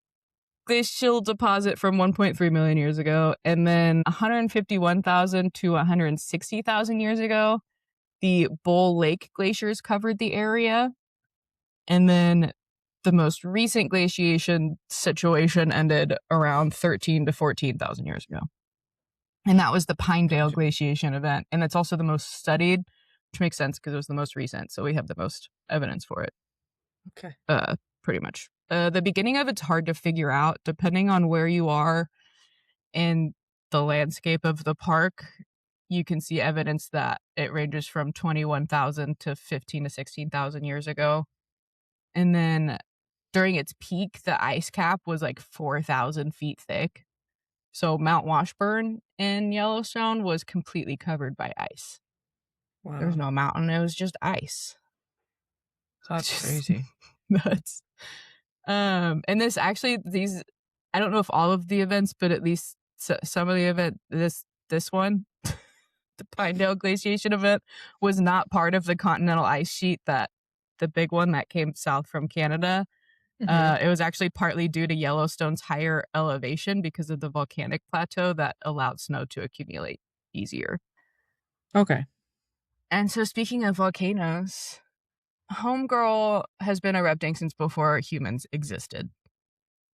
glacial deposit from 1.3 million years ago, and then 151,000 to 160,000 years ago, the Bull Lake glaciers covered the area. And then the most recent glaciation situation ended around 13 to 14,000 years ago. And that was the Pinedale Gotcha. glaciation event. And it's also the most studied, which makes sense because it was the most recent. So we have the most evidence for it. Okay. Pretty much. The beginning of it's hard to figure out depending on where you are in the landscape of the park. You can see evidence that it ranges from 21,000 to 15 to 16,000 years ago. And then during its peak, the ice cap was like 4,000 feet thick. So Mount Washburn in Yellowstone was completely covered by ice. There was Wow. no mountain, it was just ice. That's Just crazy. nuts. And this actually, I don't know if all of the events, but at least some of the event, this one, the Pinedale glaciation event, was not part of the continental ice sheet, that the big one that came south from Canada. It was actually partly due to Yellowstone's higher elevation because of the volcanic plateau that allowed snow to accumulate easier. Okay. And so, speaking of volcanoes, Homegirl has been erupting since before humans existed,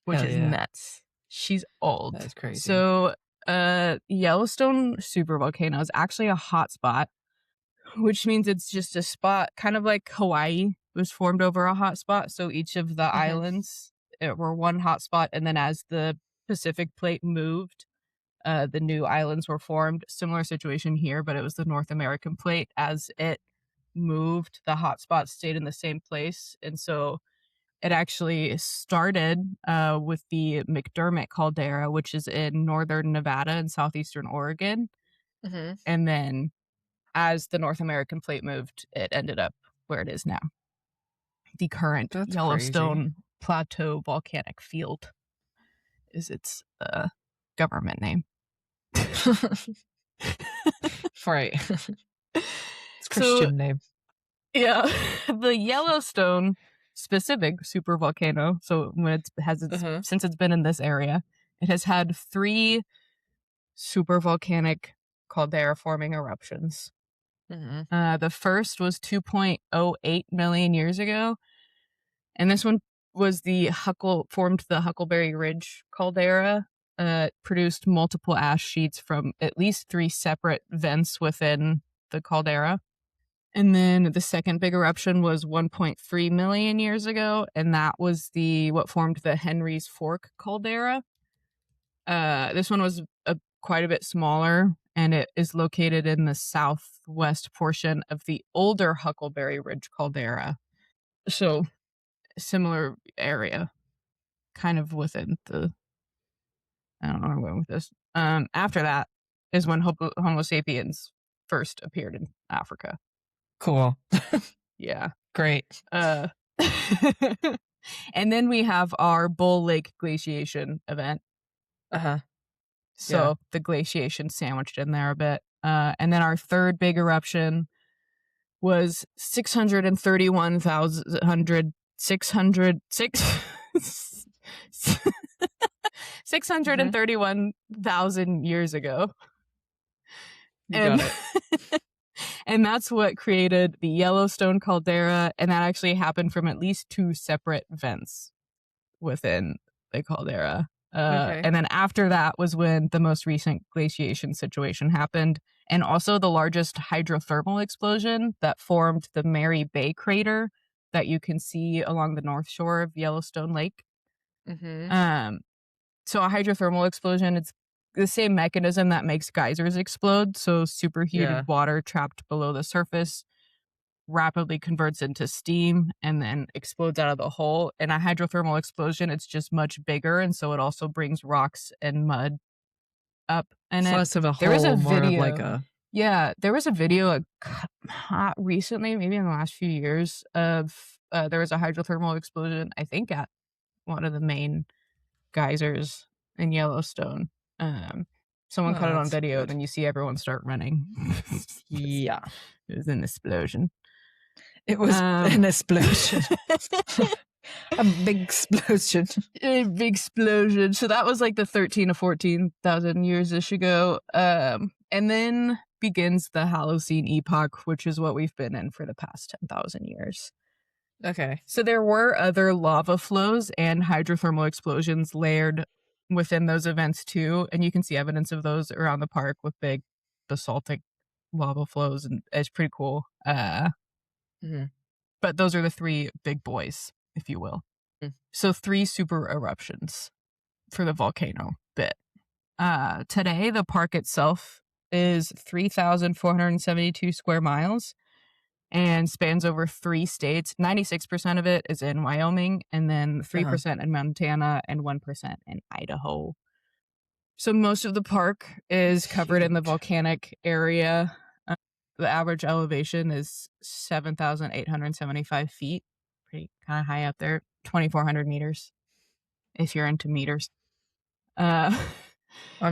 which Hell is yeah. nuts. She's old. That is crazy. So, Yellowstone supervolcano is actually a hotspot, which means it's just a spot, kind of like Hawaii was formed over a hotspot. So each of the islands were one hotspot, and then as the Pacific plate moved, the new islands were formed. Similar situation here, but it was the North American plate. As it moved, the hotspot stayed in the same place, and so it actually started with the McDermott caldera, which is in northern Nevada and southeastern Oregon, and then as the North American plate moved, it ended up where it is now. The current That's crazy. Yellowstone Plateau Volcanic Field is its government name. Right. It's So, Christian name. yeah, the Yellowstone specific supervolcano, so when since it's been in this area, it has had 3 supervolcanic caldera forming eruptions. The first was 2.08 million years ago, and this one was formed the Huckleberry Ridge caldera. Produced multiple ash sheets from at least 3 separate vents within the caldera. And then the second big eruption was 1.3 million years ago, and that was what formed the Henry's Fork caldera. This one was quite a bit smaller, and it is located in the southwest portion of the older Huckleberry Ridge caldera. So, similar area, kind of within the. I don't know where I'm going with this. After that is when Homo sapiens first appeared in Africa. Cool. Yeah. Great. And then we have our Bull Lake glaciation event. So the glaciation sandwiched in there a bit. And then our third big eruption was 631,000 years ago. Got it. And that's what created the Yellowstone caldera, and that actually happened from at least 2 separate vents within the caldera. And then after that was when the most recent glaciation situation happened, and also the largest hydrothermal explosion that formed the Mary Bay crater that you can see along the north shore of Yellowstone Lake. So a hydrothermal explosion, it's the same mechanism that makes geysers explode. So superheated water trapped below the surface rapidly converts into steam and then explodes out of the hole. In a hydrothermal explosion, it's just much bigger, and so it also brings rocks and mud up in it. Less of a hole, there was a more video, of like a... Yeah, there was a video recently, maybe in the last few years, of there was a hydrothermal explosion, I think at one of the main geysers in Yellowstone. Someone caught it on video, good. then you see everyone start running. Yeah. It was an explosion. It was an explosion. A big explosion. A big explosion. So that was like the 13 to 14,000 years-ish ago. And then begins the Holocene epoch, which is what we've been in for the past 10,000 years. Okay. So there were other lava flows and hydrothermal explosions layered within those events too, and you can see evidence of those around the park with big basaltic lava flows, and it's pretty cool. But those are the 3 big boys, if you will. So 3 super eruptions for the volcano bit. Today, the park itself is 3,472 square miles and spans over 3 states. 96% of it is in Wyoming, and then 3% in Montana and 1% in Idaho. So most of the park is covered in the volcanic area. The average elevation is 7,875 feet. Pretty kind of high up there. 2,400 meters, if you're into meters. I'm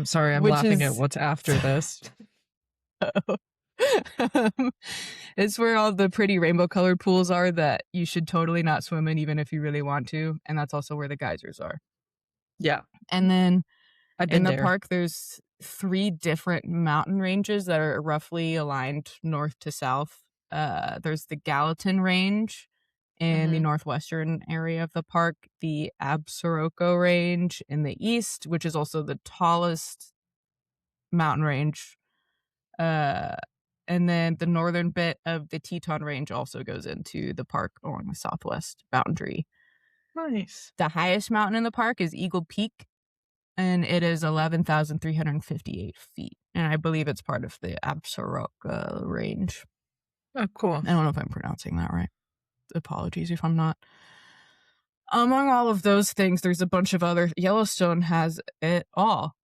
sorry, I'm laughing at what's after this. It's where all the pretty rainbow colored pools are that you should totally not swim in even if you really want to. And that's also where the geysers are. Yeah. And then in the there. park, there's 3 different mountain ranges that are roughly aligned north to south. There's the Gallatin Range in the northwestern area of the park, the Absaroka Range in the east, which is also the tallest mountain range. And then the northern bit of the Teton Range also goes into the park along the southwest boundary. Nice. The highest mountain in the park is Eagle Peak, and it is 11,358 feet. And I believe it's part of the Absaroka Range. Oh, cool. I don't know if I'm pronouncing that right. Apologies if I'm not. Among all of those things, there's a bunch of other... Yellowstone has it all,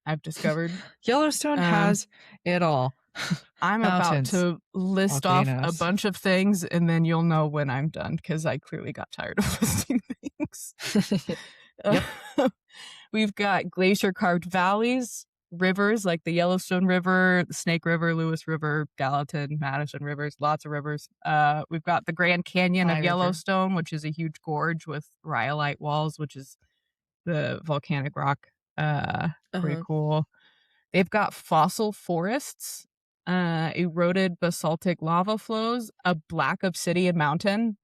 I've discovered. Yellowstone has it all. I'm Mountains, about to list volcanoes. off a bunch of things, and then you'll know when I'm done, because I clearly got tired of listing things. Yep. We've got glacier-carved valleys, rivers like the Yellowstone River, the Snake River, Lewis River, Gallatin, Madison rivers, lots of rivers. We've got the Grand Canyon of Yellowstone, which is a huge gorge with rhyolite walls, which is the volcanic rock. Pretty cool. They've got fossil forests, eroded basaltic lava flows, a black obsidian mountain.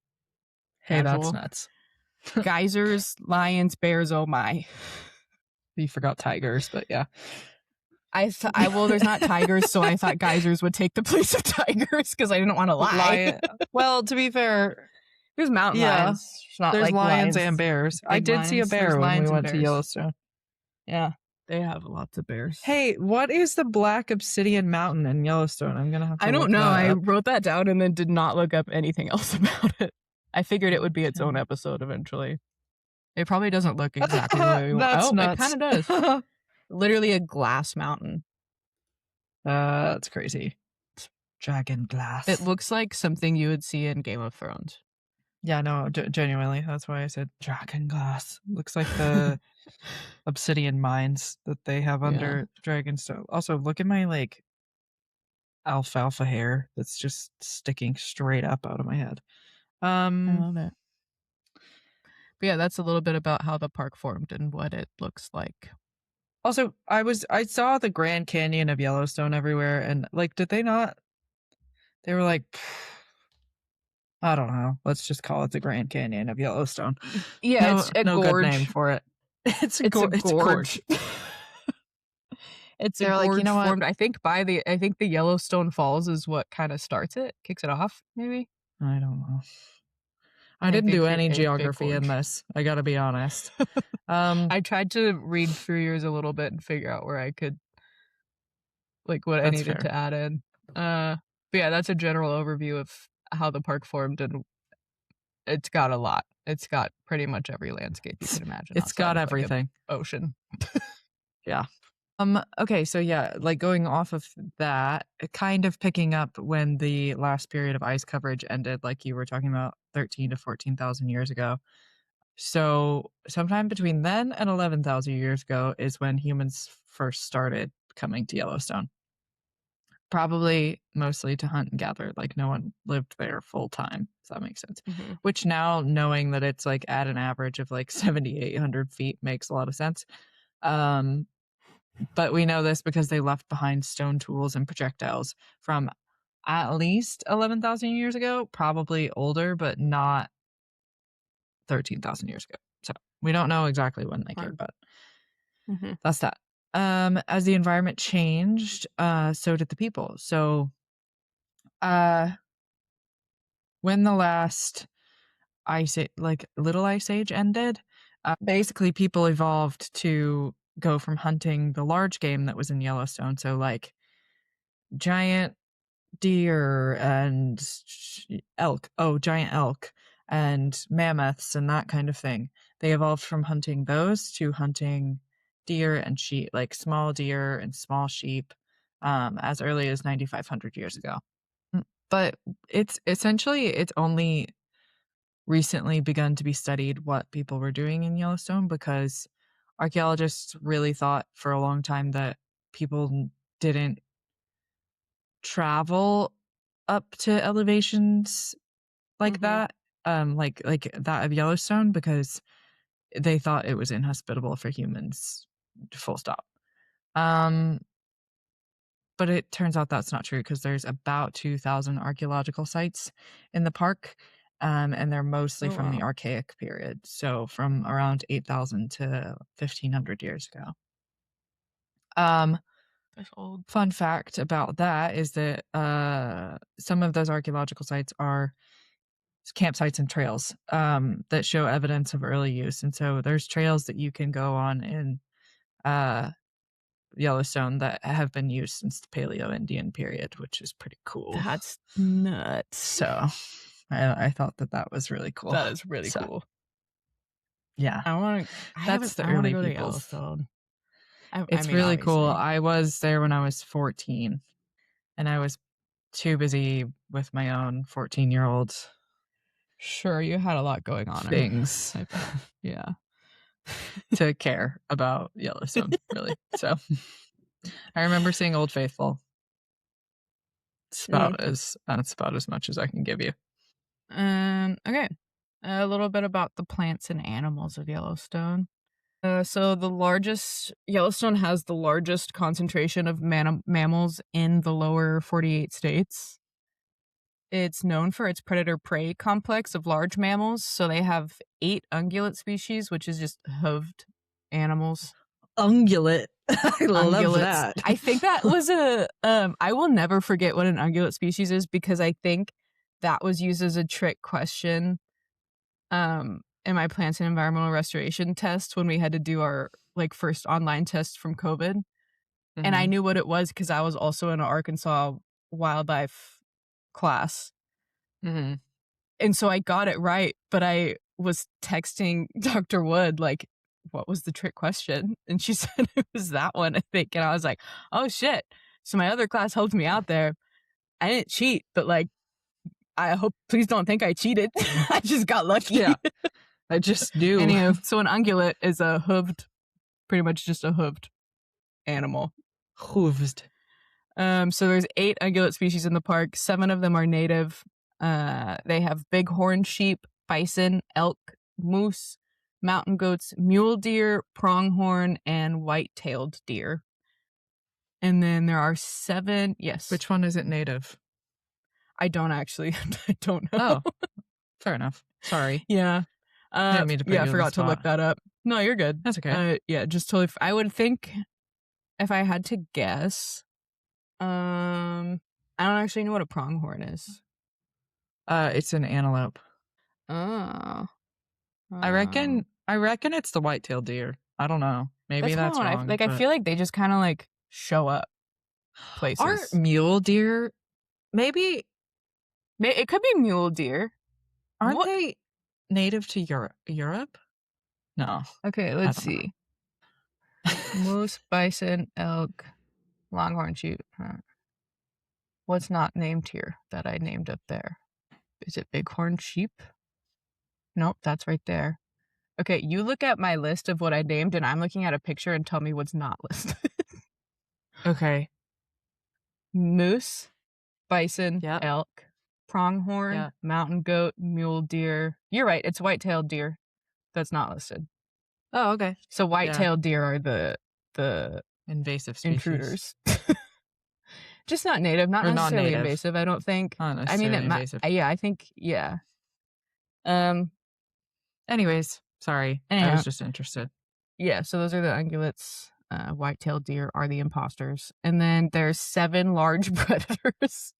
Hey, that's nuts. Geysers, lions, bears, oh my. You forgot tigers, but yeah. Well, there's not tigers, so I thought geysers would take the place of tigers because I didn't want to lie. Well, to be fair, there's mountain lions. It's not there's like lions and bears. I did see a bear when we went to Yellowstone. Yeah, they have lots of bears. Hey, what is the Black Obsidian Mountain in Yellowstone? I'm gonna have to. I don't know. I wrote that down and then did not look up anything else about it. I figured it would be its own episode eventually. It probably doesn't look exactly the way we want. That's nuts. It kind of does. Literally a glass mountain. That's crazy. Dragon glass. It looks like something you would see in Game of Thrones. Yeah, no, genuinely. That's why I said dragon glass. Looks like the obsidian mines that they have under Dragonstone. Also, look at my like alfalfa hair that's just sticking straight up out of my head. I love it. But yeah, that's a little bit about how the park formed and what it looks like. Also, I saw the Grand Canyon of Yellowstone everywhere, and like, did they not? They were like, I don't know. Let's just call it the Grand Canyon of Yellowstone. Yeah, it's a no gorge. Good name for it. It's a gorge. It's a gorge. Like, you know formed, I think the Yellowstone Falls is what kind of starts it, kicks it off, maybe. I don't know. I didn't do any geography in this. I gotta be honest. I tried to read through yours a little bit and figure out where I could, like, what I needed to add in. But yeah, that's a general overview of how the park formed, and it's got a lot. It's got pretty much every landscape you can imagine. It's got everything. Like ocean. Yeah. Okay, so yeah, like going off of that, kind of picking up when the last period of ice coverage ended, like you were talking about 13 to 14,000 years ago. So sometime between then and 11,000 years ago is when humans first started coming to Yellowstone. Probably mostly to hunt and gather, like no one lived there full time, if that makes sense. Mm-hmm. Which now, knowing that it's like at an average of like 7,800 feet makes a lot of sense. But we know this because they left behind stone tools and projectiles from at least 11,000 years ago, probably older, but not 13,000 years ago. So we don't know exactly when they came, but that's that. As the environment changed, so did the people. So when the last little ice age ended, basically people evolved to go from hunting the large game that was in Yellowstone, so like giant deer and giant elk and mammoths and that kind of thing. They evolved from hunting those to hunting deer and sheep, like small deer and small sheep, as early as 9,500 years ago. But it's only recently begun to be studied what people were doing in Yellowstone, because archaeologists really thought for a long time that people didn't travel up to elevations like that, like that of Yellowstone, because they thought it was inhospitable for humans, full stop. But it turns out that's not true, because there's about 2,000 archaeological sites in the park, and they're mostly from the Archaic period, so from around 8,000 to 1,500 years ago. That's old. Fun fact about that is that some of those archaeological sites are campsites and trails that show evidence of early use, and so there's trails that you can go on in Yellowstone that have been used since the Paleo-Indian period, which is pretty cool. That's nuts. So I thought that was really cool. That is really cool. Yeah. That's the early people. Yellowstone. It's really cool. I was there when I was 14, and I was too busy with my own 14-year-old. Sure, you had a lot going on. Things. Yeah. To care about Yellowstone, really. So I remember seeing Old Faithful. That's about as much as I can give you. Okay. A little bit about the plants and animals of Yellowstone. So Yellowstone has the largest concentration of mammals in the lower 48 states. It's known for its predator-prey complex of large mammals. So they have 8 ungulate species, which is just hoofed animals. ungulate. I love that. I think that was I will never forget what an ungulate species is, because I think that was used as a trick question in my plants and environmental restoration test when we had to do our first online test from COVID. Mm-hmm. And I knew what it was because I was also in an Arkansas wildlife class. Mm-hmm. And so I got it right, but I was texting Dr. Wood, what was the trick question? And she said it was that one, I think. And I was like, oh shit. So my other class helped me out there. I didn't cheat, but please don't think I cheated. I just got lucky. Yeah. I just knew. Anywho, so an ungulate is pretty much just a hooved animal. Hooved. So there's 8 ungulate species in the park. 7 of them are native. They have bighorn sheep, bison, elk, moose, mountain goats, mule deer, pronghorn, and white-tailed deer. And then there are 7. Yes. Which one is it native? I don't actually. I don't know. Oh, fair enough. Sorry. Yeah. I forgot to look that up. No, you're good. That's okay. Yeah, just totally. I would think, if I had to guess, I don't actually know what a pronghorn is. It's an antelope. Oh. I reckon it's the white-tailed deer. I don't know. Maybe that's wrong. I feel like they just kind of show up places. Are mule deer? Maybe it could be mule deer. Aren't they native to Europe? No. Okay, let's see. Moose, bison, elk, longhorn sheep. What's not named here that I named up there? Is it bighorn sheep? Nope, that's right there. Okay, you look at my list of what I named, and I'm looking at a picture, and tell me what's not listed. Okay. Moose, bison, elk, pronghorn, mountain goat, mule deer. You're right, it's white-tailed deer that's not listed. Oh, okay. So white-tailed deer are the invasive species. Intruders. Just not native, not necessarily invasive, I don't think. Not necessarily invasive. I think, yeah. Anyways, sorry. I was just interested. Yeah, so those are the ungulates. White-tailed deer are the imposters. And then there's 7 large predators.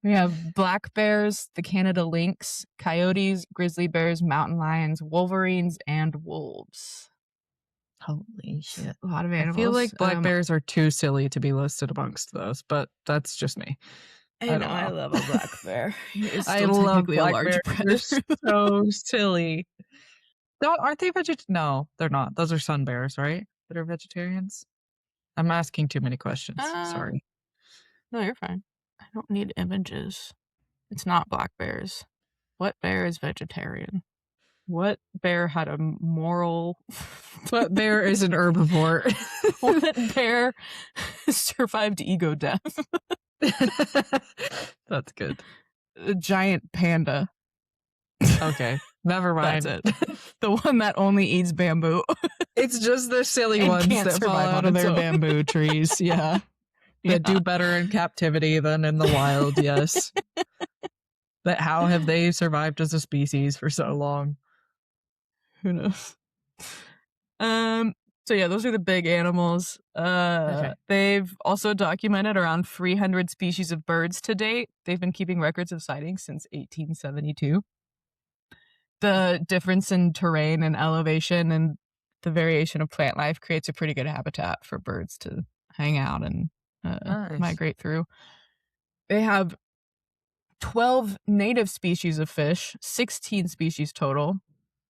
We have black bears, the Canada lynx, coyotes, grizzly bears, mountain lions, wolverines, and wolves. Holy shit. A lot of animals. I feel like black bears are too silly to be listed amongst those, but that's just me. And I love a black bear. I love black bears. They're so silly. Aren't they vegetarian? No, they're not. Those are sun bears, right? That are vegetarians. I'm asking too many questions. Sorry. No, you're fine. I don't need images. It's not black bears. What bear is vegetarian? What bear had a moral... What bear is an herbivore? What bear survived ego death? That's good. A giant panda. Okay, never mind. That's it. The one that only eats bamboo. It's just the silly ones that fall out of their bamboo trees. Yeah. That do better in captivity than in the wild, yes. But how have they survived as a species for so long? Who knows? So yeah, those are the big animals. Okay. They've also documented around 300 species of birds to date. They've been keeping records of sightings since 1872. The difference in terrain and elevation and the variation of plant life creates a pretty good habitat for birds to hang out and migrate through. They have 12 native species of fish, 16 species total,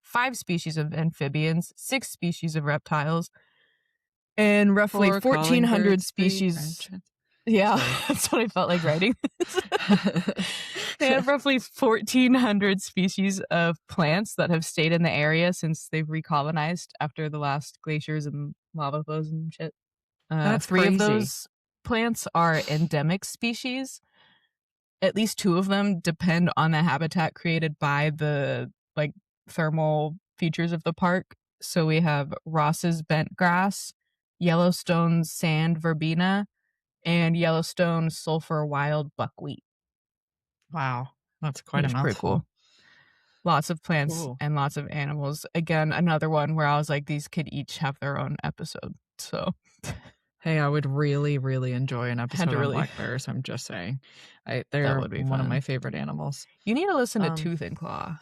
5 species of amphibians, 6 species of reptiles, and roughly 1,400 species. Yeah, that's what I felt like writing. They have roughly 1,400 species of plants that have stayed in the area since they've recolonized after the last glaciers and lava flows and shit. That's 3 crazy. of those plants are endemic species. At least 2 of them depend on the habitat created by the thermal features of the park. So we have Ross's bent grass, Yellowstone's sand verbena, and Yellowstone sulfur wild buckwheat. Wow, that's quite a mouthful. Pretty cool. Lots of plants Cool. and lots of animals. Again, another one where I was like, these could each have their own episode. So Hey, I would really, really enjoy an had episode to on really. black bears. I'm just saying, That they're would be one of my fun. favorite animals. You need to listen to Tooth and Claw.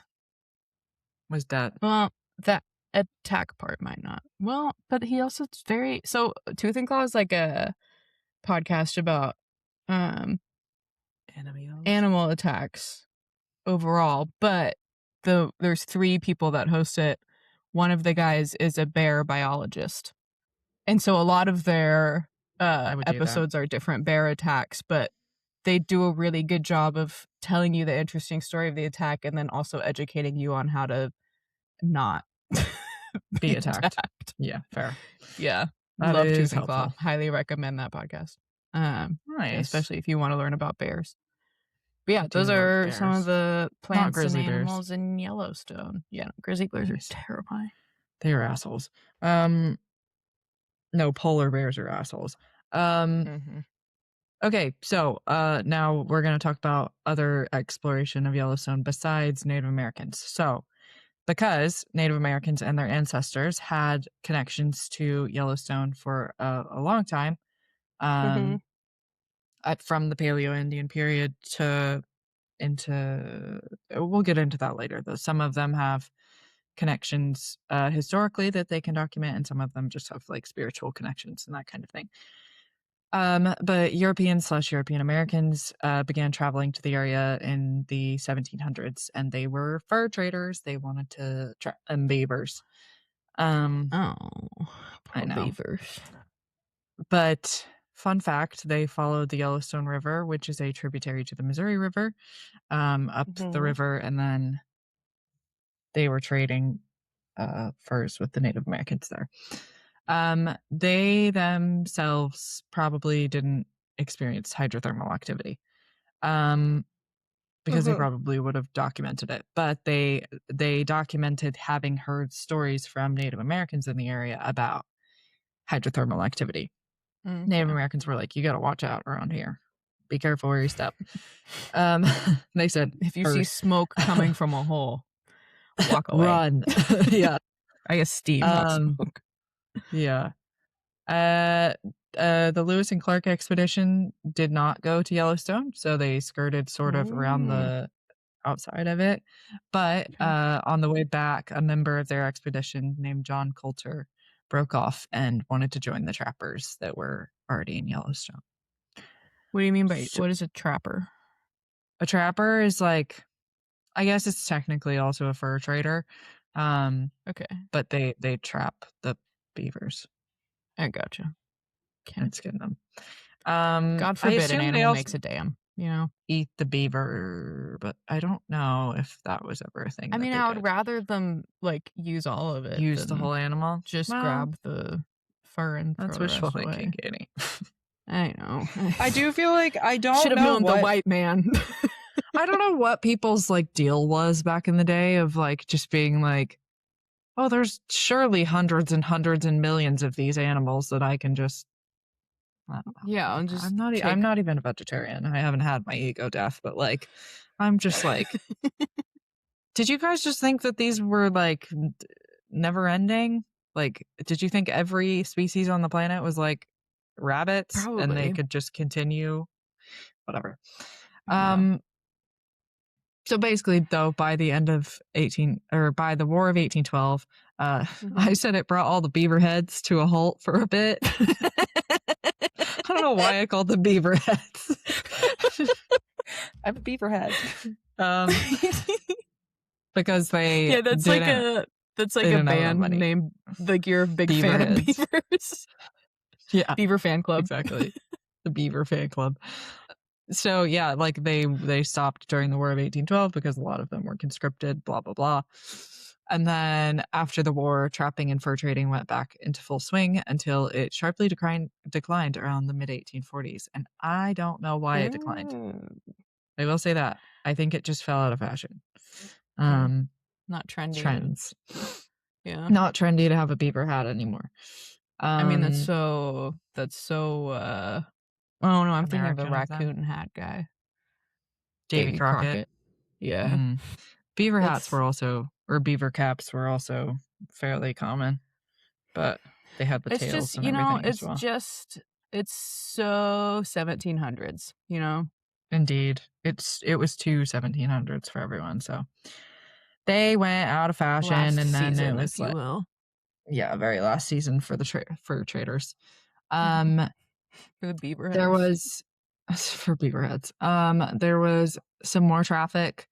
Was that? Well, that attack part might not. Well, but he also very so Tooth and Claw is like a podcast about um animal attacks overall, but there's 3 people that host it. One of the guys is a bear biologist. And so a lot of their I would do that. episodes are different bear attacks, but they do a really good job of telling you the interesting story of the attack and then also educating you on how to not Be attacked. Yeah, fair. Yeah. That Love is Tooth and Claw. helpful. Highly recommend that podcast. Nice. Especially if you want to learn about bears. But yeah, I those do love are some of bears. the Not plants and grizzly bears. animals in Yellowstone. Yeah, grizzly bears Nice. are terrifying. They are assholes. No, polar bears are assholes. Okay, so now we're going to talk about other exploration of Yellowstone besides Native Americans. So, because Native Americans and their ancestors had connections to Yellowstone for a long time, from the Paleo-Indian period to into, we'll get into that later. Though some of them have connections historically that they can document, and some of them just have like spiritual connections and that kind of thing. But European Americans began traveling to the area in the 1700s, and they were fur traders. They wanted to trap beavers. Oh, I poor know. beavers. But fun fact, they followed the Yellowstone River, which is a tributary to the Missouri River, up the river, and then they were trading furs with the Native Americans there. They themselves probably didn't experience hydrothermal activity, because they probably would have documented it. But they documented having heard stories from Native Americans in the area about hydrothermal activity. Native Americans were like, "You got to watch out around here. Be careful where you step." They said, if you see smoke coming from a hole, walk away. Run. Yeah. I guess steam, not smoke. Yeah. The Lewis and Clark expedition did not go to Yellowstone, so they skirted sort of around the outside of it. But on the way back, a member of their expedition named John Coulter broke off and wanted to join the trappers that were already in Yellowstone. What do you mean by what is a trapper? A trapper is like, I guess it's technically also a fur trader. Okay. But they trap the beavers. I gotcha. And skin them. God forbid an animal makes a dam, you know? Eat the beaver, but I don't know if that was ever a thing. I mean, I would rather them like use all of it. Use the whole animal. Just grab the fur and throw that's the wishful rest thinking, away. Katie. I know. I do feel like I don't should have known the white man. I don't know what people's like deal was back in the day of like just being like, oh, there's surely hundreds and hundreds and millions of these animals that I can just. I don't know. Yeah, I'm not even a vegetarian. I haven't had my ego death, but like, I'm just like, did you guys just think that these were like never ending? Like, did you think every species on the planet was like rabbits? Probably. And they could just continue? Whatever. Yeah. So basically, though, by the end of by the War of 1812, I said it brought all the beaver heads to a halt for a bit. I don't know why I called them beaver heads. I have a beaver head. Because they that's like a band named like you're a big beaver fan heads. of beavers. Yeah, Beaver fan club. Exactly. The Beaver fan club. So yeah, like they stopped during the War of 1812 because a lot of them were conscripted, blah blah blah. And then after the war, trapping and fur trading went back into full swing until it sharply declined around the mid 1840s. And I don't know why it declined. I will say that. I think it just fell out of fashion. Not trendy. Trends. Yeah. Not trendy to have a beaver hat anymore. I mean, that's so oh no, I'm thinking of the raccoon hat guy. Davy Crockett. Yeah. Beaver hats were also, or beaver caps were also fairly common, but they had the It's tails just, and everything as well. it's so 1700s, you know? Indeed. It was two 1700s for everyone, so they went out of fashion, Last and then it season, if was you like, will. yeah, very last season for the fur traders. For the beaver There heads. was for beaverheads. There was some more traffic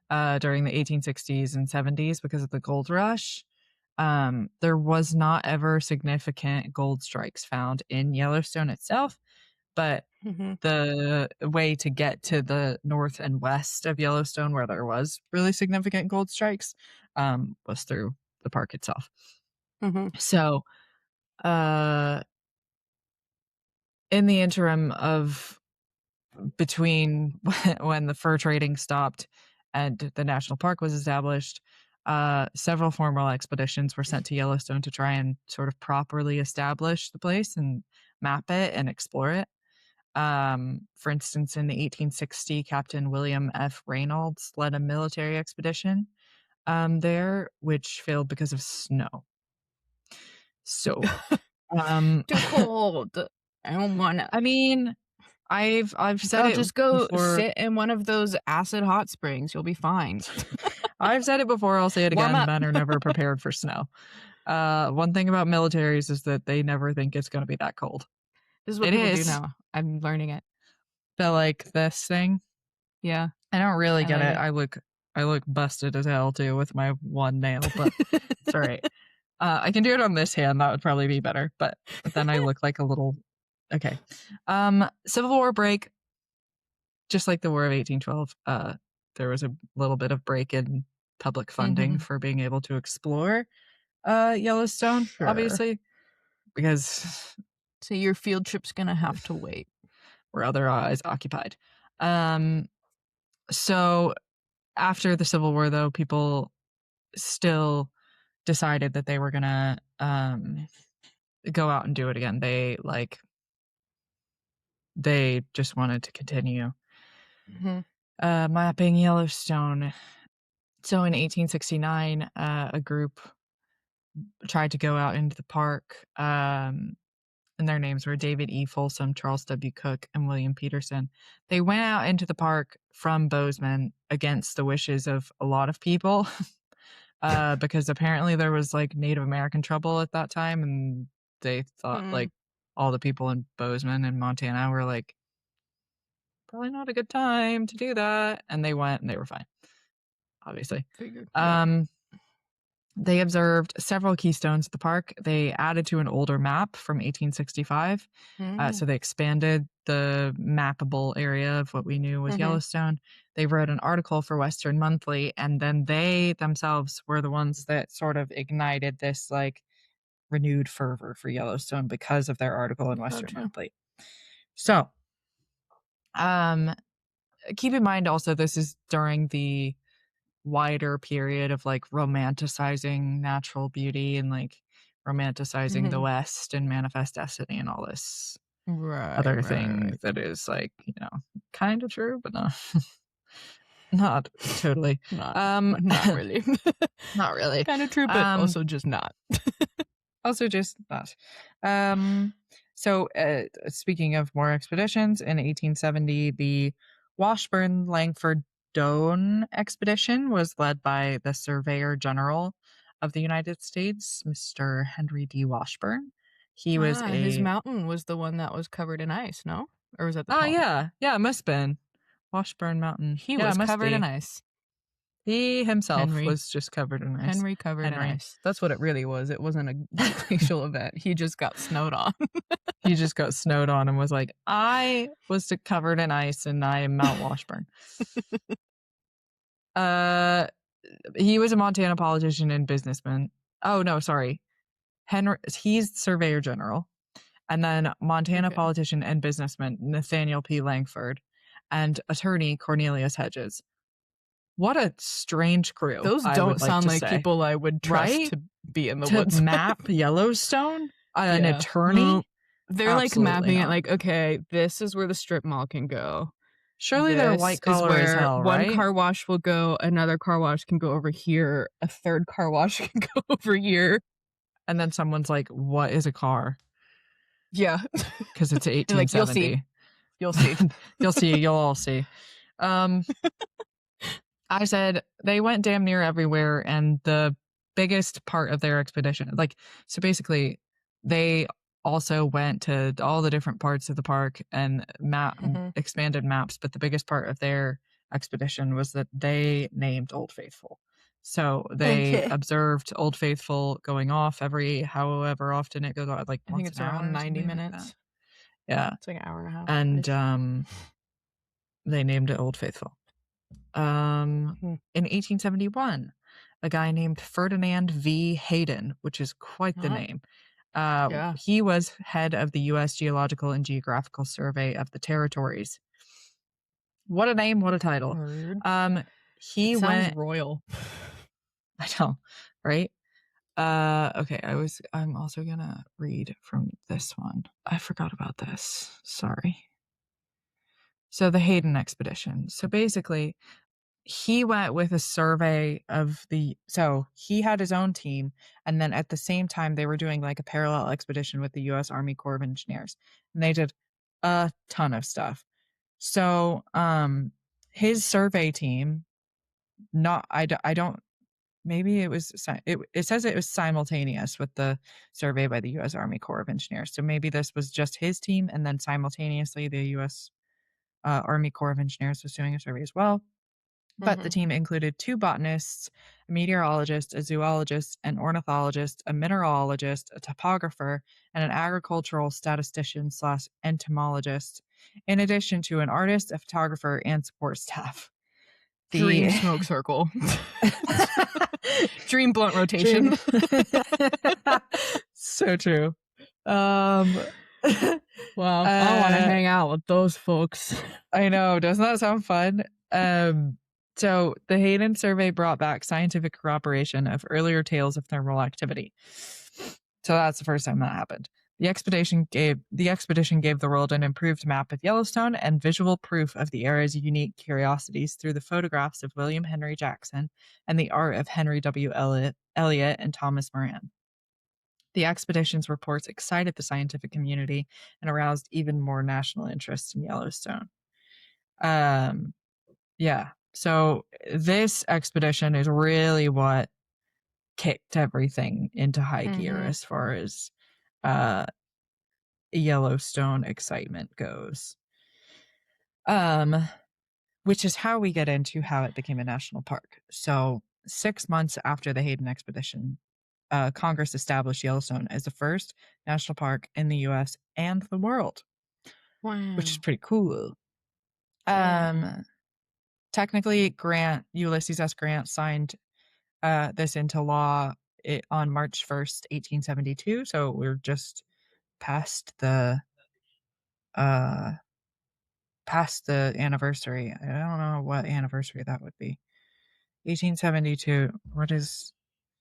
during the 1860s and 70s because of the gold rush. There was not ever significant gold strikes found in Yellowstone itself, but the way to get to the north and west of Yellowstone, where there was really significant gold strikes, was through the park itself. So, in the interim of between when the fur trading stopped and the national park was established, several formal expeditions were sent to Yellowstone to try and sort of properly establish the place and map it and explore it. For instance, in the 1860, Captain William F. Reynolds led a military expedition there, which failed because of snow. So, Too cold. I don't wanna. I mean, I've said Girl, it just go before. sit in one of those acid hot springs. You'll be fine. I've said it before, I'll say it Warm again, up. men are never prepared for snow. One thing about militaries is that they never think it's gonna be that cold. This is what It people do is. now. I'm learning it. But, like, this thing, Yeah, I don't really I get like it. it. I look busted as hell too with my one nail, but it's alright. I can do it on this hand, that would probably be better, but then I look like a little okay. Civil War break, just like the War of 1812, there was a little bit of break in public funding for being able to explore Yellowstone, Sure. obviously, because So your field trip's gonna have to wait. we're otherwise occupied. So after the Civil War, though, people still decided that they were gonna go out and do it again. They just wanted to continue mapping Yellowstone. So in 1869, a group tried to go out into the park, and their names were David E. Folsom, Charles W. Cook, and William Peterson. They went out into the park from Bozeman against the wishes of a lot of people, because apparently there was like Native American trouble at that time, and they thought like all the people in Bozeman and Montana were like, probably not a good time to do that. And they went and they were fine, obviously. Figured. Yeah. They observed several keystones at the park. They added to an older map from 1865. So they expanded the mappable area of what we knew was Yellowstone. They wrote an article for Western Monthly, and then they themselves were the ones that sort of ignited this like renewed fervor for Yellowstone because of their article in Western Monthly. So, keep in mind also this is during the wider period of like romanticizing natural beauty and like romanticizing the West and Manifest Destiny and all this other thing that is like, you know, kind of true, but not not totally. Not really. Not really. Kind of true, but also just not. Also just not. So speaking of more expeditions, in 1870, the Washburn-Langford Doane expedition was led by the Surveyor General of the United States, Mr. Henry D. Washburn. He was his mountain was the one that was covered in ice, no? Or was that the Paul? Yeah, it must have been Washburn Mountain. He was covered in ice. He himself was just covered in ice. Henry covered in ice. That's what it really was. It wasn't a glacial event. He just got snowed on. He just got snowed on and was like, I was covered in ice and I am Mount Washburn. He was a Montana politician and businessman. Oh, no, sorry. He's Surveyor General. And then Montana politician and businessman Nathaniel P. Langford and attorney Cornelius Hedges. What a strange crew. Those don't sound like people I would trust to be in the woods. To map Yellowstone? An attorney? They're like mapping it like, okay, this is where the strip mall can go. Surely they're white collar as hell, one right? car wash will go, another car wash can go over here, a third car wash can go over here. And then someone's like, what is a car? Yeah. Because it's 1870. Like, you'll see. You'll all see. I said they went damn near everywhere, and the biggest part of their expedition, like, so basically, they also went to all the different parts of the park and expanded maps, but the biggest part of their expedition was that they named Old Faithful. So they observed Old Faithful going off every however often it goes off, like I think it's around 90 minutes. Like yeah. It's like an hour and a half. And they named it Old Faithful. In 1871, a guy named Ferdinand V. Hayden, which is quite the name. He was head of the U.S. Geological and Geographical Survey of the Territories. What a name, what a title. He sounds royal. I know, right? Okay, I'm also gonna read from this one. I forgot about this. Sorry. So the Hayden expedition. So basically, he went with a survey of so he had his own team, and then at the same time they were doing like a parallel expedition with the U.S. Army Corps of Engineers, and they did a ton of stuff. So his survey team, I don't, maybe it was, it says it was simultaneous with the survey by the U.S. Army Corps of Engineers, so maybe this was just his team, and then simultaneously the U.S. Army Corps of Engineers was doing a survey as well. But the team included 2 botanists, a meteorologist, a zoologist, an ornithologist, a mineralogist, a topographer, and an agricultural statistician / entomologist, in addition to an artist, a photographer, and support staff. Dream smoke circle. Dream blunt rotation. So true. Wow. I want to hang out with those folks. I know. Doesn't that sound fun? So the Hayden survey brought back scientific corroboration of earlier tales of thermal activity. So that's the first time that happened. The expedition gave the world an improved map of Yellowstone and visual proof of the area's unique curiosities through the photographs of William Henry Jackson and the art of Henry W. Elliott and Thomas Moran. The expedition's reports excited the scientific community and aroused even more national interest in Yellowstone. Yeah. So this expedition is really what kicked everything into high gear as far as Yellowstone excitement goes. Which is how we get into how it became a national park. So 6 months after the Hayden expedition, Congress established Yellowstone as the first national park in the U.S. and the world. Wow. Which is pretty cool. Technically, Ulysses S. Grant signed this into law on March 1st, 1872. So we're just past the anniversary. I don't know what anniversary that would be. 1872. What is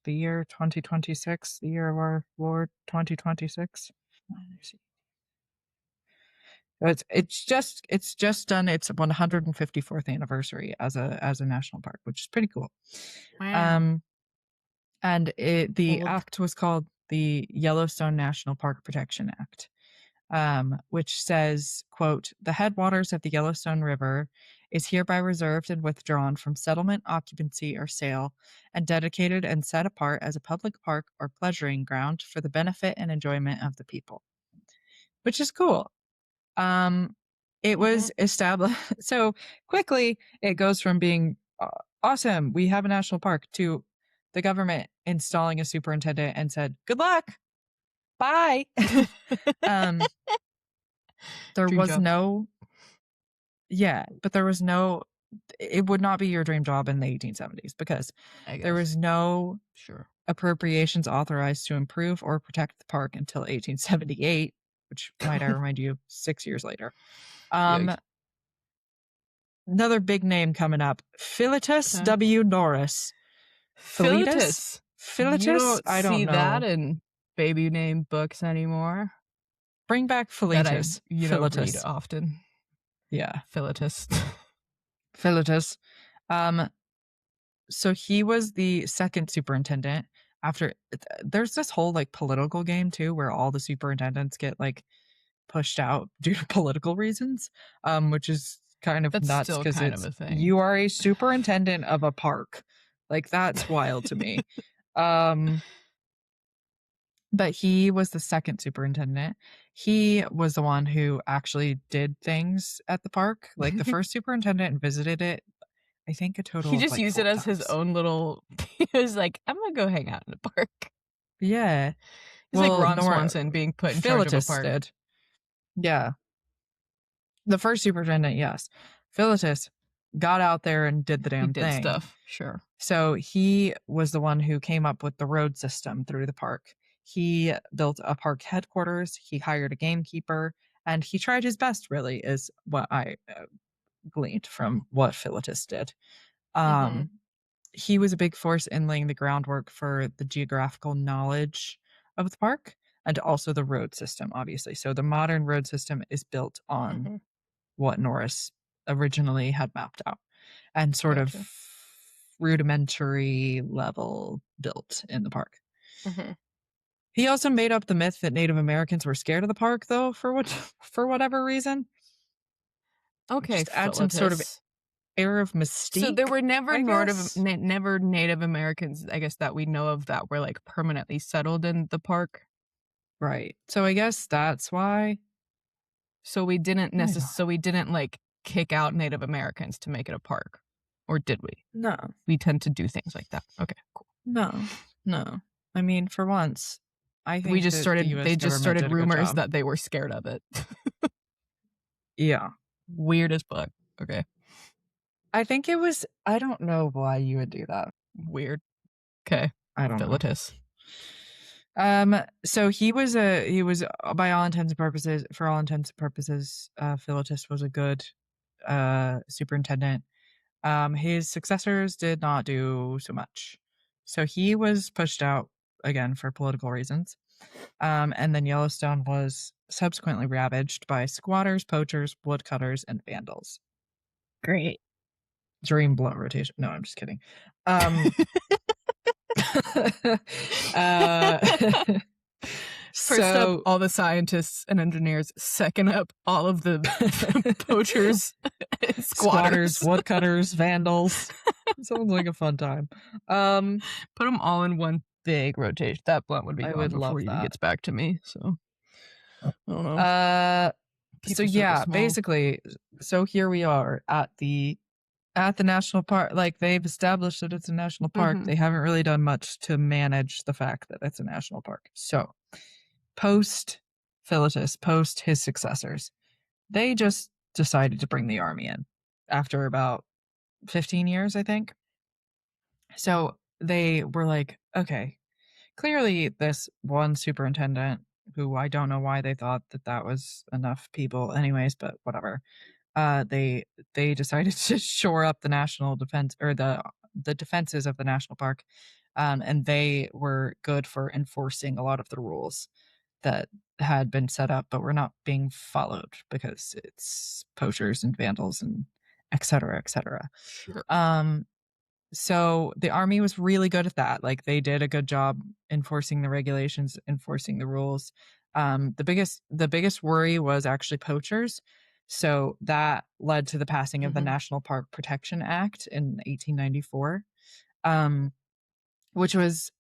the year? 2026? The year of our Lord 2026? It's just done its 154th anniversary as a national park, which is pretty cool. Wow. And the act was called the Yellowstone National Park Protection Act, which says, quote, "The headwaters of the Yellowstone River is hereby reserved and withdrawn from settlement, occupancy, or sale, and dedicated and set apart as a public park or pleasuring ground for the benefit and enjoyment of the people," which is cool. It was established so quickly. It goes from being awesome, we have a national park, to the government installing a superintendent and said, "Good luck, bye." There Dream was job. but there was no, it would not be your dream job in the 1870s because there was no appropriations authorized to improve or protect the park until 1878, which might I remind you, 6 years later. Another big name coming up, Philetus W. Norris. Philetus? Philetus? You don't I don't see know. that in baby name books anymore. Bring back Philetus. You don't read often. Yeah. Philetus. Philetus. So he was the second superintendent after there's this whole like political game too where all the superintendents get like pushed out due to political reasons, which is kind of That's nuts still because kind of it's a thing. you are a superintendent of a park. Like that's wild to me. But he was the second superintendent. He was the one who actually did things at the park. Like the first superintendent visited it, I think a total He of just like used 4 it as his times. own little. He was like, "I'm gonna go hang out in the park." Yeah. He's like Well, Ron Nora Swanson being put in charge of a Philetus park. did. Yeah. The first superintendent, yes. Philetus got out there and did the He damn did thing. stuff, sure. So he was the one who came up with the road system through the park. He built a park headquarters, he hired a gamekeeper, and he tried his best, really, is what I gleaned from what Philetus did. He was a big force in laying the groundwork for the geographical knowledge of the park and also the road system, obviously. So the modern road system is built on what Norris originally had mapped out and sort Gotcha. of rudimentary level built in the park. He also made up the myth that Native Americans were scared of the park, though, for whatever reason. Okay, Just add some sort of Philetus. air of mystique. So there were never guess. never Native Americans, I guess, that we know of that were like permanently settled in the park. Right. So I guess that's why. So we didn't like kick out Native Americans to make it a park, or did we? No. We tend to do things like that. Okay, cool. No. I mean, for once, I think We just that started. the US They just government started did a good rumors job. that they were scared of it. Yeah. Weird as fuck. Okay. I think it was. I don't know why you would do that. Weird. Okay. I don't know. Philetus. So he was by all intents and purposes, for all intents and purposes, Philetus was a good superintendent. His successors did not do so much. So he was pushed out again for political reasons. And then Yellowstone was subsequently ravaged by squatters, poachers, woodcutters, and vandals. Great. Dream blunt rotation. No, I'm just kidding. First up, all the scientists and engineers. Second up, all of the poachers and squatters, woodcutters, vandals. Sounds like a fun time. Put them all in one big rotation. That blunt would be gone before he gets back to me. So I don't know. So yeah, basically, so here we are at the national park. Like they've established that it's a national park. They haven't really done much to manage the fact that it's a national park. So post Philetus, post his successors, they just decided to bring the army in after about 15 years, I think. So they were like, okay, clearly this one superintendent, who I don't know why they thought that was enough people anyways, but whatever. They decided to shore up the national defense, or the defenses of the national park. And they were good for enforcing a lot of the rules that had been set up but were not being followed because it's poachers and vandals and et cetera, et cetera. Sure. So the army was really good at that. Like they did a good job enforcing the regulations, enforcing the rules. The biggest worry was actually poachers. So that led to the passing of the National Park Protection Act in 1894, which was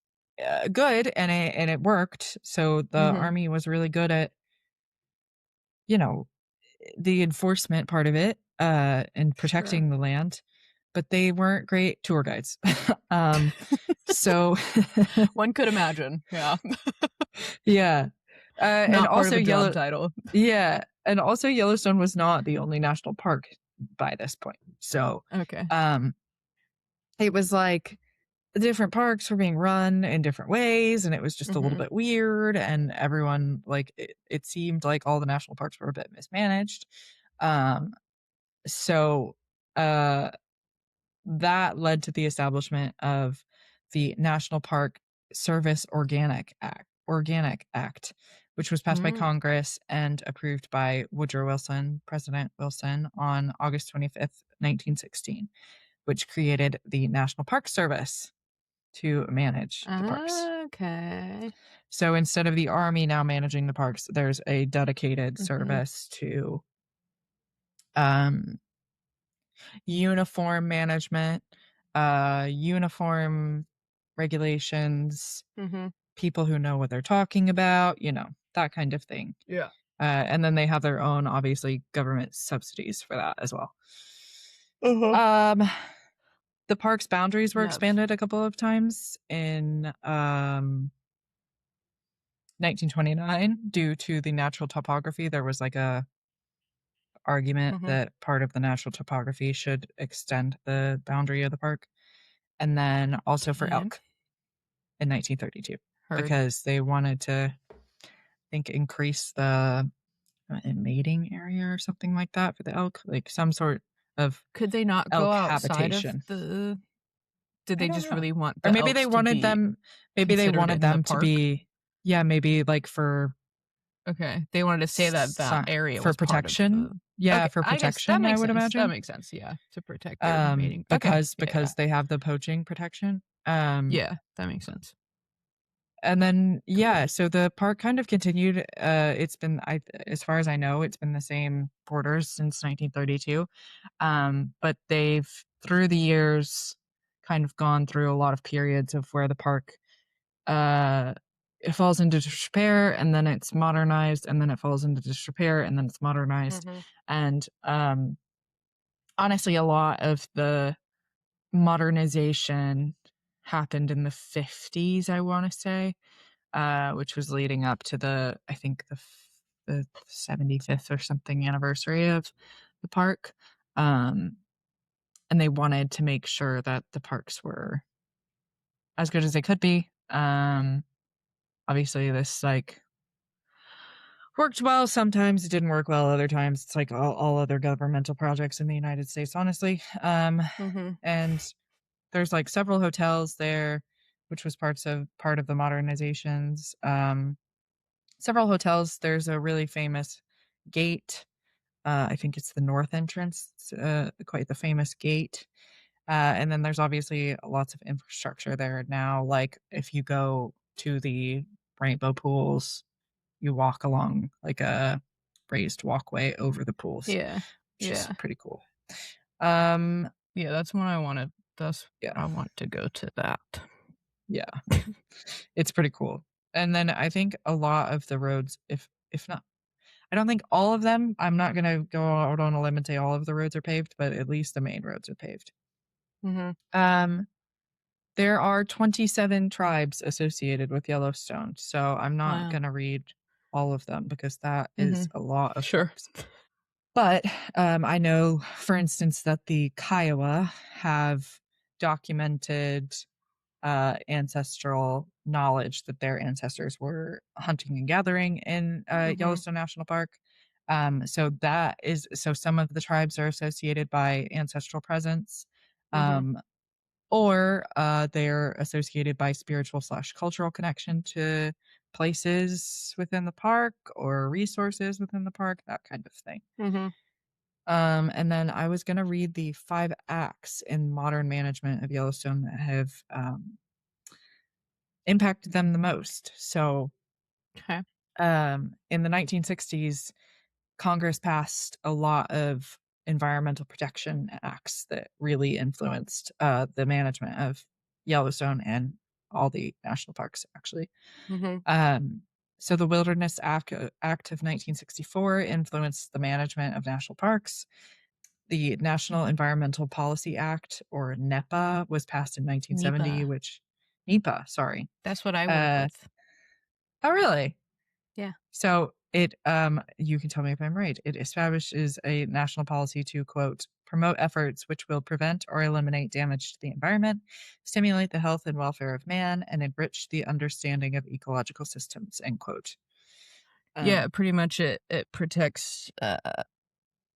good, and it worked. So the army was really good at, the enforcement part of it, and protecting the land, but they weren't great tour guides. So one could imagine. Yeah. Yeah. And also job title. Yeah, and also Yellowstone was not the only national park by this point. So okay. It was like the different parks were being run in different ways, and it was just a little bit weird, and everyone, like, it seemed like all the national parks were a bit mismanaged. So that led to the establishment of the National Park Service Organic Act, which was passed by Congress and approved by Woodrow Wilson, President Wilson, on August 25th, 1916, which created the National Park Service to manage the parks. Okay. So instead of the Army now managing the parks, there's a dedicated service to uniform management, uniform regulations, people who know what they're talking about, that kind of thing. Yeah. And then they have their own, obviously, government subsidies for that as well. The park's boundaries were expanded a couple of times in 1929 due to the natural topography. There was like a argument that part of the natural topography should extend the boundary of the park. And then also for elk in 1932 because they wanted to, I think, increase the mating area or something like that for the elk, like some sort of Could they not elk go outside habitation. of the? Did they just really want Or the maybe they elks to wanted be them. Maybe they considered wanted in the them to park? be. Yeah, maybe like for. Okay, they wanted to say that area for was protection. Part of the, Yeah, okay, for I guess protection, I would imagine. That makes sense. Yeah, to protect their mating. Because yeah. they have the poaching protection. Yeah, that makes sense. And then so the park kind of continued. It's been, as far as I know, it's been the same borders since 1932. But they've through the years kind of gone through a lot of periods of where the park it falls into disrepair, and then it's modernized, and then it falls into disrepair, and then it's modernized. And honestly, a lot of the modernization happened in the 50s, I want to say, which was leading up to I think the 75th or something anniversary of the park. And they wanted to make sure that the parks were as good as they could be. Obviously this worked well. Sometimes it didn't work well. Other times it's like all other governmental projects in the United States, honestly. And there's like several hotels there, which was part of the modernizations. Several hotels. There's a really famous gate. I think it's the north entrance. It's quite the famous gate. And then there's obviously lots of infrastructure there now. Like if you go to the rainbow pools, you walk along like a raised walkway over the pools. Yeah. Which is pretty cool. Yeah, that's when I want to. I want to go to that. Yeah. It's pretty cool. And then I think a lot of the roads, if not, I don't think all of them, I'm not going to go out on a limb and say all of the roads are paved, but at least the main roads are paved. There are 27 tribes associated with Yellowstone, so I'm not going to read all of them because that is a lot of tribes. But I know, for instance, that the Kiowa have documented ancestral knowledge that their ancestors were hunting and gathering in Yellowstone National Park. So some of the tribes are associated by ancestral presence, or they're associated by spiritual/cultural connection to places within the park or resources within the park, that kind of thing. And then I was going to read the 5 acts in modern management of Yellowstone that have impacted them the most. So, in the 1960s, Congress passed a lot of environmental protection acts that really influenced the management of Yellowstone and all the national parks, actually. So the Wilderness Act of 1964 influenced the management of national parks. The National Environmental Policy Act, or NEPA, was passed in 1970, which NEPA, sorry. That's what I work with. Oh, really? Yeah. So it, you can tell me if I'm right. It establishes a national policy to, quote, promote efforts which will prevent or eliminate damage to the environment, stimulate the health and welfare of man, and enrich the understanding of ecological systems, end quote. Yeah, pretty much it protects,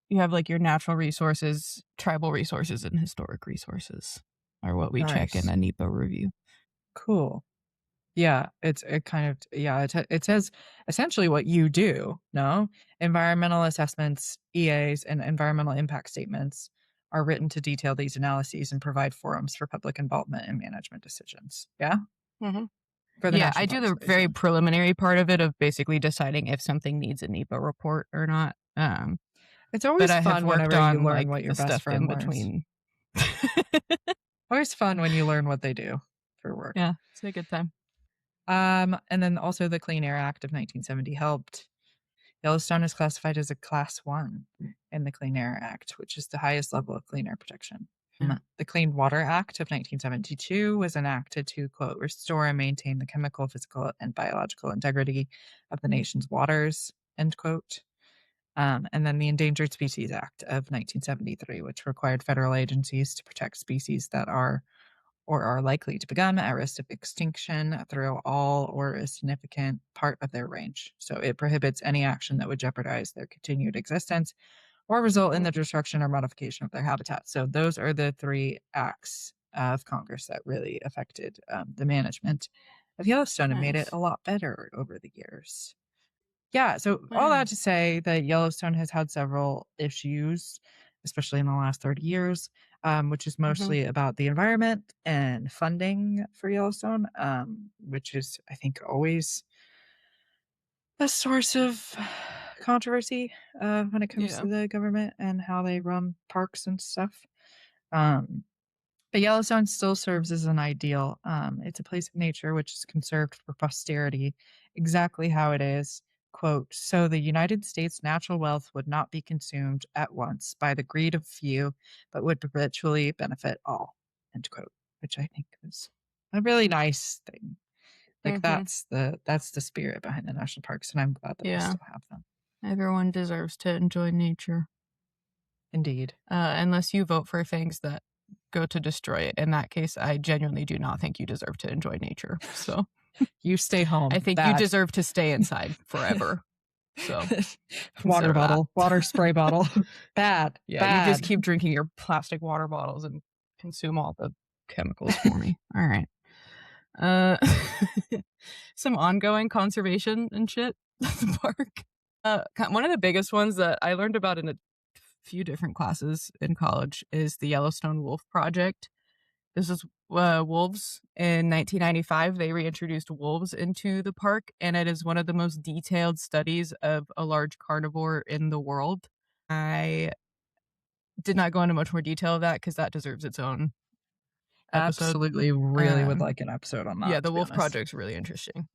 you have like your natural resources, tribal resources, and historic resources are what we check in a NEPA review. Cool. Yeah, it says essentially what you do, no? Environmental assessments, EAs, and environmental impact statements are written to detail these analyses and provide forums for public involvement in management decisions. Yeah? Mhm. For the Yeah, I national do parks, the they very said. preliminary part of it of basically deciding if something needs a NEPA report or not. It's But always I have fun worked whenever you on, learn like, what your the best stuff friend in learns. between. Always fun when you learn what they do for work. Yeah, it's a good time. And then also the Clean Air Act of 1970 helped. Yellowstone is classified as a Class 1 in the Clean Air Act, which is the highest level of clean air protection. Yeah. The Clean Water Act of 1972 was enacted to, quote, restore and maintain the chemical, physical, and biological integrity of the nation's waters, end quote. And then the Endangered Species Act of 1973, which required federal agencies to protect species that are or are likely to become at risk of extinction through all or a significant part of their range. So it prohibits any action that would jeopardize their continued existence or result in the destruction or modification of their habitat. So those are the three acts of Congress that really affected the management of Yellowstone and made it Nice. a lot better over the years. Yeah, so all Wow. that to say that Yellowstone has had several issues, especially in the last 30 years, which is Mhm. mostly about the environment and funding for Yellowstone, which is, I think, always a source of controversy when it comes Yeah. to the government and how they run parks and stuff. Um, but Yellowstone still serves as an ideal. It's a place of nature which is conserved for posterity, exactly how it is. Quote, so the United States' natural wealth would not be consumed at once by the greed of few, but would perpetually benefit all, end quote, which I think is a really nice thing. Like Mhm. that's the spirit behind the national parks, and I'm glad that we Yeah. still have them. Everyone deserves to enjoy nature, Indeed. unless you vote for things that go to destroy it. In that case, I genuinely do not think you deserve to enjoy nature. So You stay home. I think you Bad. deserve to stay inside forever. So Water consider that. bottle, water spray bottle. Bad, Yeah, you just bad. keep drinking your plastic water bottles and consume all the chemicals for me. All right. Uh, some ongoing conservation and shit at the park. One of the biggest ones that I learned about in a few different classes in college is the Yellowstone Wolf Project. This is wolves. In 1995, they reintroduced wolves into the park, and it is one of the most detailed studies of a large carnivore in the world. I did not go into much more detail of that because that deserves its own episode. Absolutely really would Um, like an episode on yeah, that, the to be wolf honest. project's really interesting.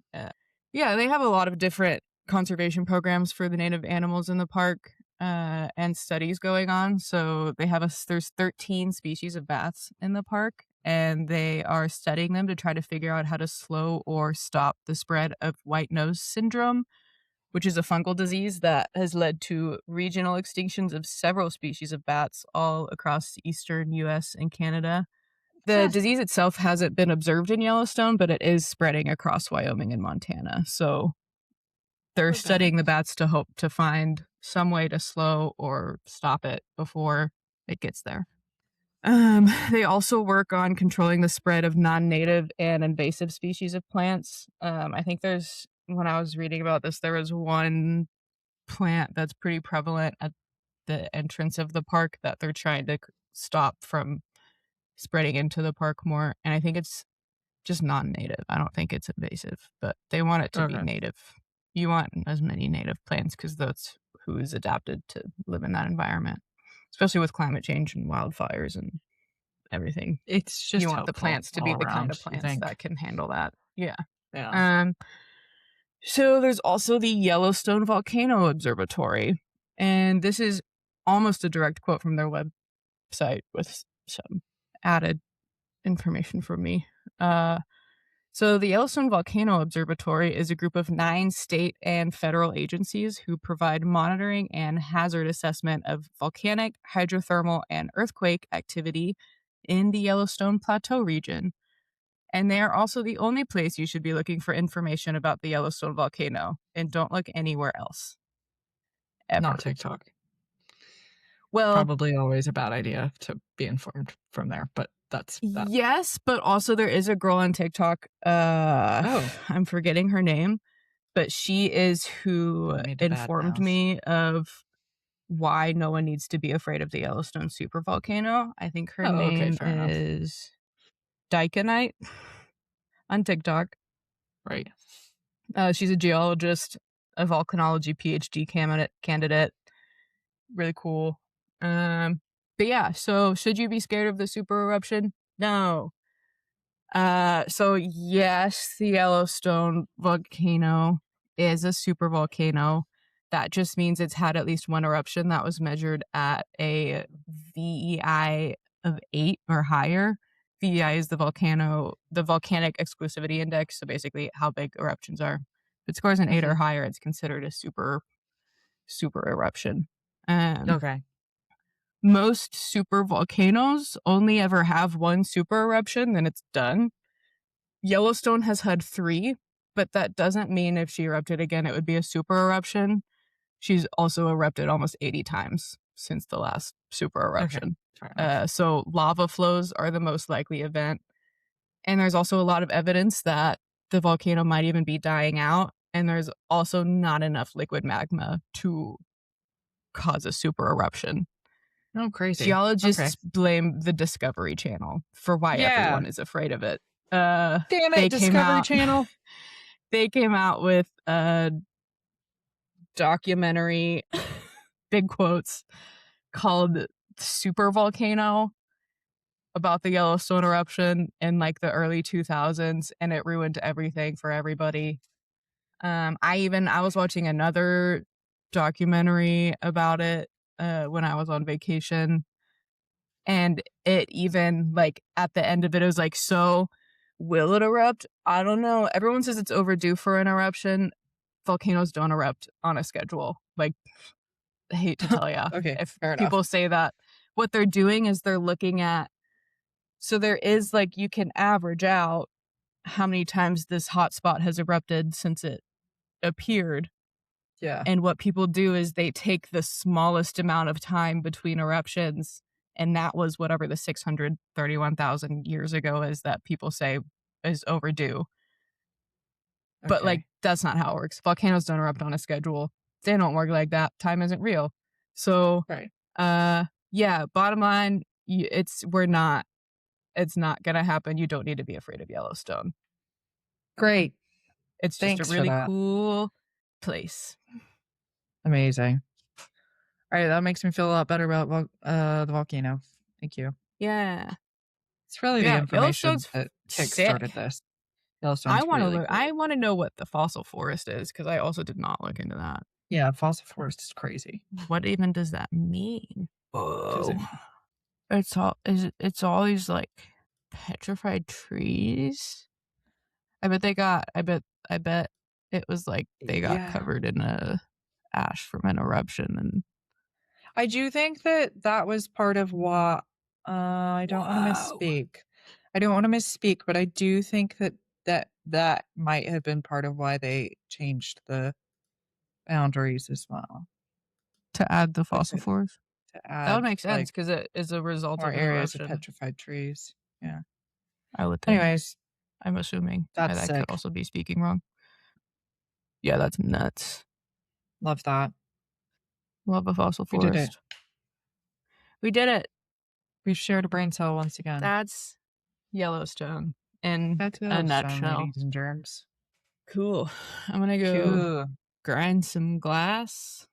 Yeah, they have a lot of different conservation programs for the native animals in the park, and studies going on. So they have there's 13 species of bats in the park, and they are studying them to try to figure out how to slow or stop the spread of white nose syndrome, which is a fungal disease that has led to regional extinctions of several species of bats all across the eastern US and Canada. The Huh. disease itself hasn't been observed in Yellowstone, but it is spreading across Wyoming and Montana. So they're Poor studying the bats. bats to hope to find some way to slow or stop it before it gets there. They also work on controlling the spread of non-native and invasive species of plants. I think when I was reading about this, there was one plant that's pretty prevalent at the entrance of the park that they're trying to stop from spreading into the park more. And I think it's just non-native. I don't think it's invasive, but they want it to be Okay. native. You want as many native plants because that's who is adapted to live in that environment, especially with climate change and wildfires and everything. It's You just want the helpful plants to all be the kind around, of you plants think? that can handle that. Yeah. Yeah. Um, so there's also the Yellowstone Volcano Observatory, and this is almost a direct quote from their website with some added information from me. So, the Yellowstone Volcano Observatory is a group of 9 state and federal agencies who provide monitoring and hazard assessment of volcanic, hydrothermal, and earthquake activity in the Yellowstone Plateau region. And they are also the only place you should be looking for information about the Yellowstone volcano, and don't look anywhere else, Not ever. TikTok. Well, Probably always a bad idea to be informed from there, but That's that. Yes, but also there is a girl on TikTok, I'm forgetting her name, but she is who Put me to bed informed now. me of why no one needs to be afraid of the Yellowstone supervolcano. I think her Okay, name fair enough. is Dykenite on TikTok. Right. She's a geologist, a volcanology PhD candidate. Really cool. But yeah, so should you be scared of the super eruption? No. So yes, the Yellowstone volcano is a super volcano. That just means it's had at least one eruption that was measured at a VEI of 8 or higher. VEI is the volcanic exclusivity index, so basically how big eruptions are. If it scores an 8 or higher, it's considered a super eruption. Okay. Most super volcanoes only ever have one super eruption, then it's done. Yellowstone has had 3, but that doesn't mean if she erupted again, it would be a super eruption. She's also erupted almost 80 times since the last super eruption. Fair enough. So lava flows are the most likely event. And there's also a lot of evidence that the volcano might even be dying out. And there's also not enough liquid magma to cause a super eruption. Oh, crazy. Geologists Okay. blame the Discovery Channel for why Yeah. everyone is afraid of it. Damn it, They Discovery Channel. they came out with a documentary, big quotes, called Super Volcano about the Yellowstone eruption in like the early 2000s, and it ruined everything for everybody. I was watching another documentary about it when I was on vacation, and it even like at the end of it was like, so will it erupt? I don't know. Everyone says it's overdue for an eruption. Volcanoes don't erupt on a schedule. Like, I hate to tell ya. Okay, If fair enough. people say that, what they're doing is they're looking at, so there is like, you can average out how many times this hotspot has erupted since it appeared. Yeah. And what people do is they take the smallest amount of time between eruptions, and that was whatever the 631,000 years ago is that people say is overdue. But like, Okay. that's not how it works. Volcanoes don't erupt on a schedule. They don't work like that. Time isn't real. So, Right. yeah, bottom line, it's not gonna happen. You don't need to be afraid of Yellowstone. Great. It's just a Thanks for really that. cool place. Amazing. All right, that makes me feel a lot better about the volcano. Thank you. Yeah. It's really the Yeah, information Yellowstone's that kick-started sick. this. I Yellowstone's wanna really look I cool. wanna know what the fossil forest is, because I also did not look into that. Yeah, fossil forest is crazy. What even does that mean? 'Cause Whoa. It's all these, like, petrified trees? I bet it was, like, they got yeah. covered in, ash from an eruption and I do think that that was part of what I don't wanna Whoa. misspeak. I don't wanna misspeak, but I do think that that might have been part of why they changed the boundaries as well. To add the Like fossil forest? to That would add, make sense like, because it is a result more of an areas of eruption, petrified trees. Yeah. I would think. Anyways, I'm assuming. that's I could sick. also be speaking wrong. Yeah, that's nuts. Love that. Love a fossil We did it. forest. We did it. We've shared a brain cell once again. That's Yellowstone in That's a Yellowstone, nutshell. ladies and germs. Cool. I'm gonna go Cool. grind some glass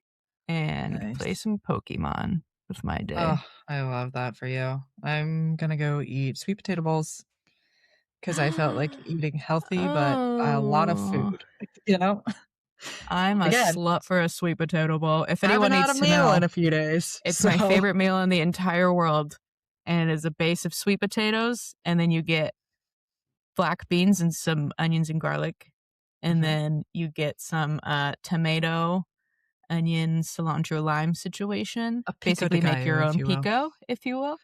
and play Nice. some Pokemon with my day. Oh, I love that for you. I'm gonna go eat sweet potato bowls because I felt like eating healthy, but a lot of Oh, food, you know? I'm a Again, slut for a sweet potato bowl. If anyone haven't had a needs to meal in know, a few days, it's so my favorite meal in the entire world. And it is a base of sweet potatoes, and then you get black beans and some onions and garlic. And then you get some tomato, onion, cilantro, lime situation. a pico de Basically make your gallo, if own you will. pico, if you will.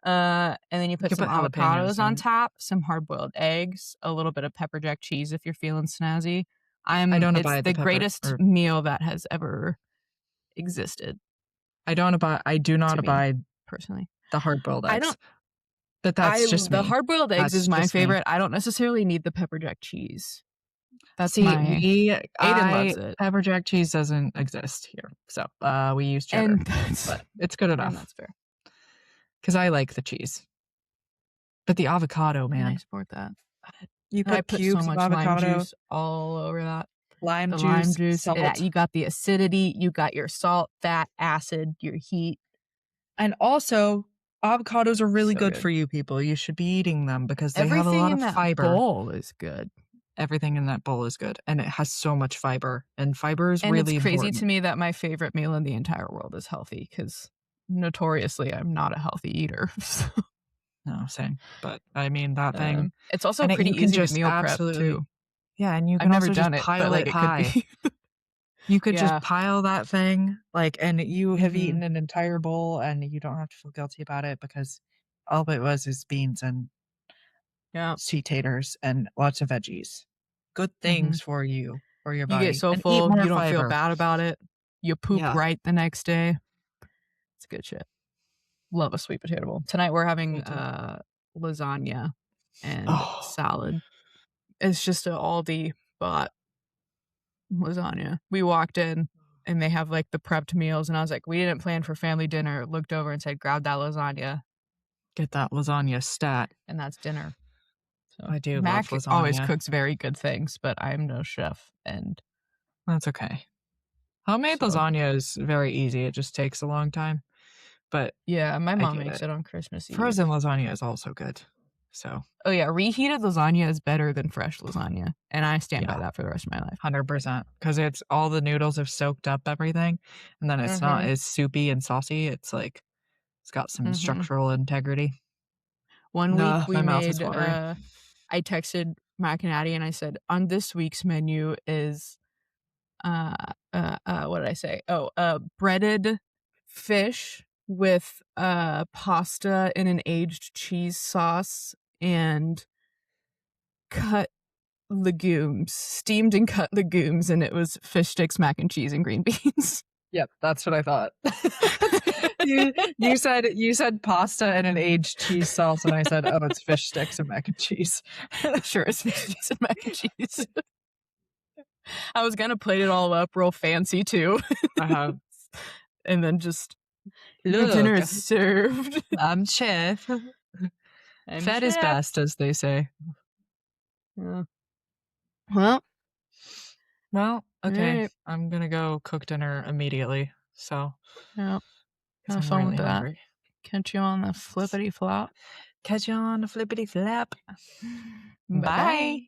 And then you You put can some put jalapenos avocados in on it. top, some hard-boiled eggs, a little bit of pepper jack cheese if you're feeling snazzy. I don't It's abide the the pepper greatest or meal that has ever existed I do not to me abide personally. the hard-boiled I eggs. don't But that's just The me. hard-boiled eggs That's is my just me. favorite. I don't necessarily need the pepper jack cheese. That's See, Aiden loves it. pepper jack cheese doesn't exist here, so we use cheddar, but it's good enough. And that's fair. Because I like the cheese. But the avocado, man. I support that. You put cubes of avocado, lime juice all over that. Lime juice, salt. You got the acidity, you got your salt, fat, acid, your heat. And also, avocados are really good for you people. You should be eating them because they have a lot of fiber. Everything in that bowl is good. Everything in that bowl is good. And it has so much fiber. And fiber is really important. And it's crazy to me that my favorite meal in the entire world is healthy because notoriously I'm not a healthy eater. So. No, same. But I mean, that thing. It's also pretty easy to meal prep too. Yeah, and you can also just pile it high. You could just pile that thing, and you have eaten an entire bowl, and you don't have to feel guilty about it because all it was is beans and sweet taters and lots of veggies. Good things for you, for your body. You get so full, you don't feel bad about it. You poop right the next day. It's good shit. Love a sweet potato bowl. Tonight we're having lasagna and salad. It's just an Aldi bought lasagna. We walked in and they have the prepped meals and I was like, we didn't plan for family dinner. Looked over and said, grab that lasagna. Get that lasagna stat. And that's dinner. So I do Mac love lasagna. always cooks very good things, but I'm no chef and that's okay. Homemade lasagna is very easy. It just takes a long time. But yeah, my mom makes it on Christmas Eve. Frozen lasagna is also good. So reheated lasagna is better than fresh lasagna, and I stand by that for the rest of my life. 100%, because it's all the noodles have soaked up everything, and then it's not as soupy and saucy. It's it's got some structural integrity. One week we made. I texted Mac and Addie and I said, on this week's menu is, what did I say? Breaded fish with pasta in an aged cheese sauce and steamed and cut legumes, and it was fish sticks, mac and cheese, and green beans. Yep, that's what I thought. you said pasta and an aged cheese sauce, and I said, oh, it's fish sticks and mac and cheese. Sure, it's fish sticks and mac and cheese. I was gonna plate it all up real fancy too, and then just dinner is served. I'm chef. Fed is best, as they say. Yeah. Well, okay. Right. I'm gonna go cook dinner immediately. So, have fun with that. Hungry. Catch you on the flippity flop. Catch you on the flippity flap. Bye.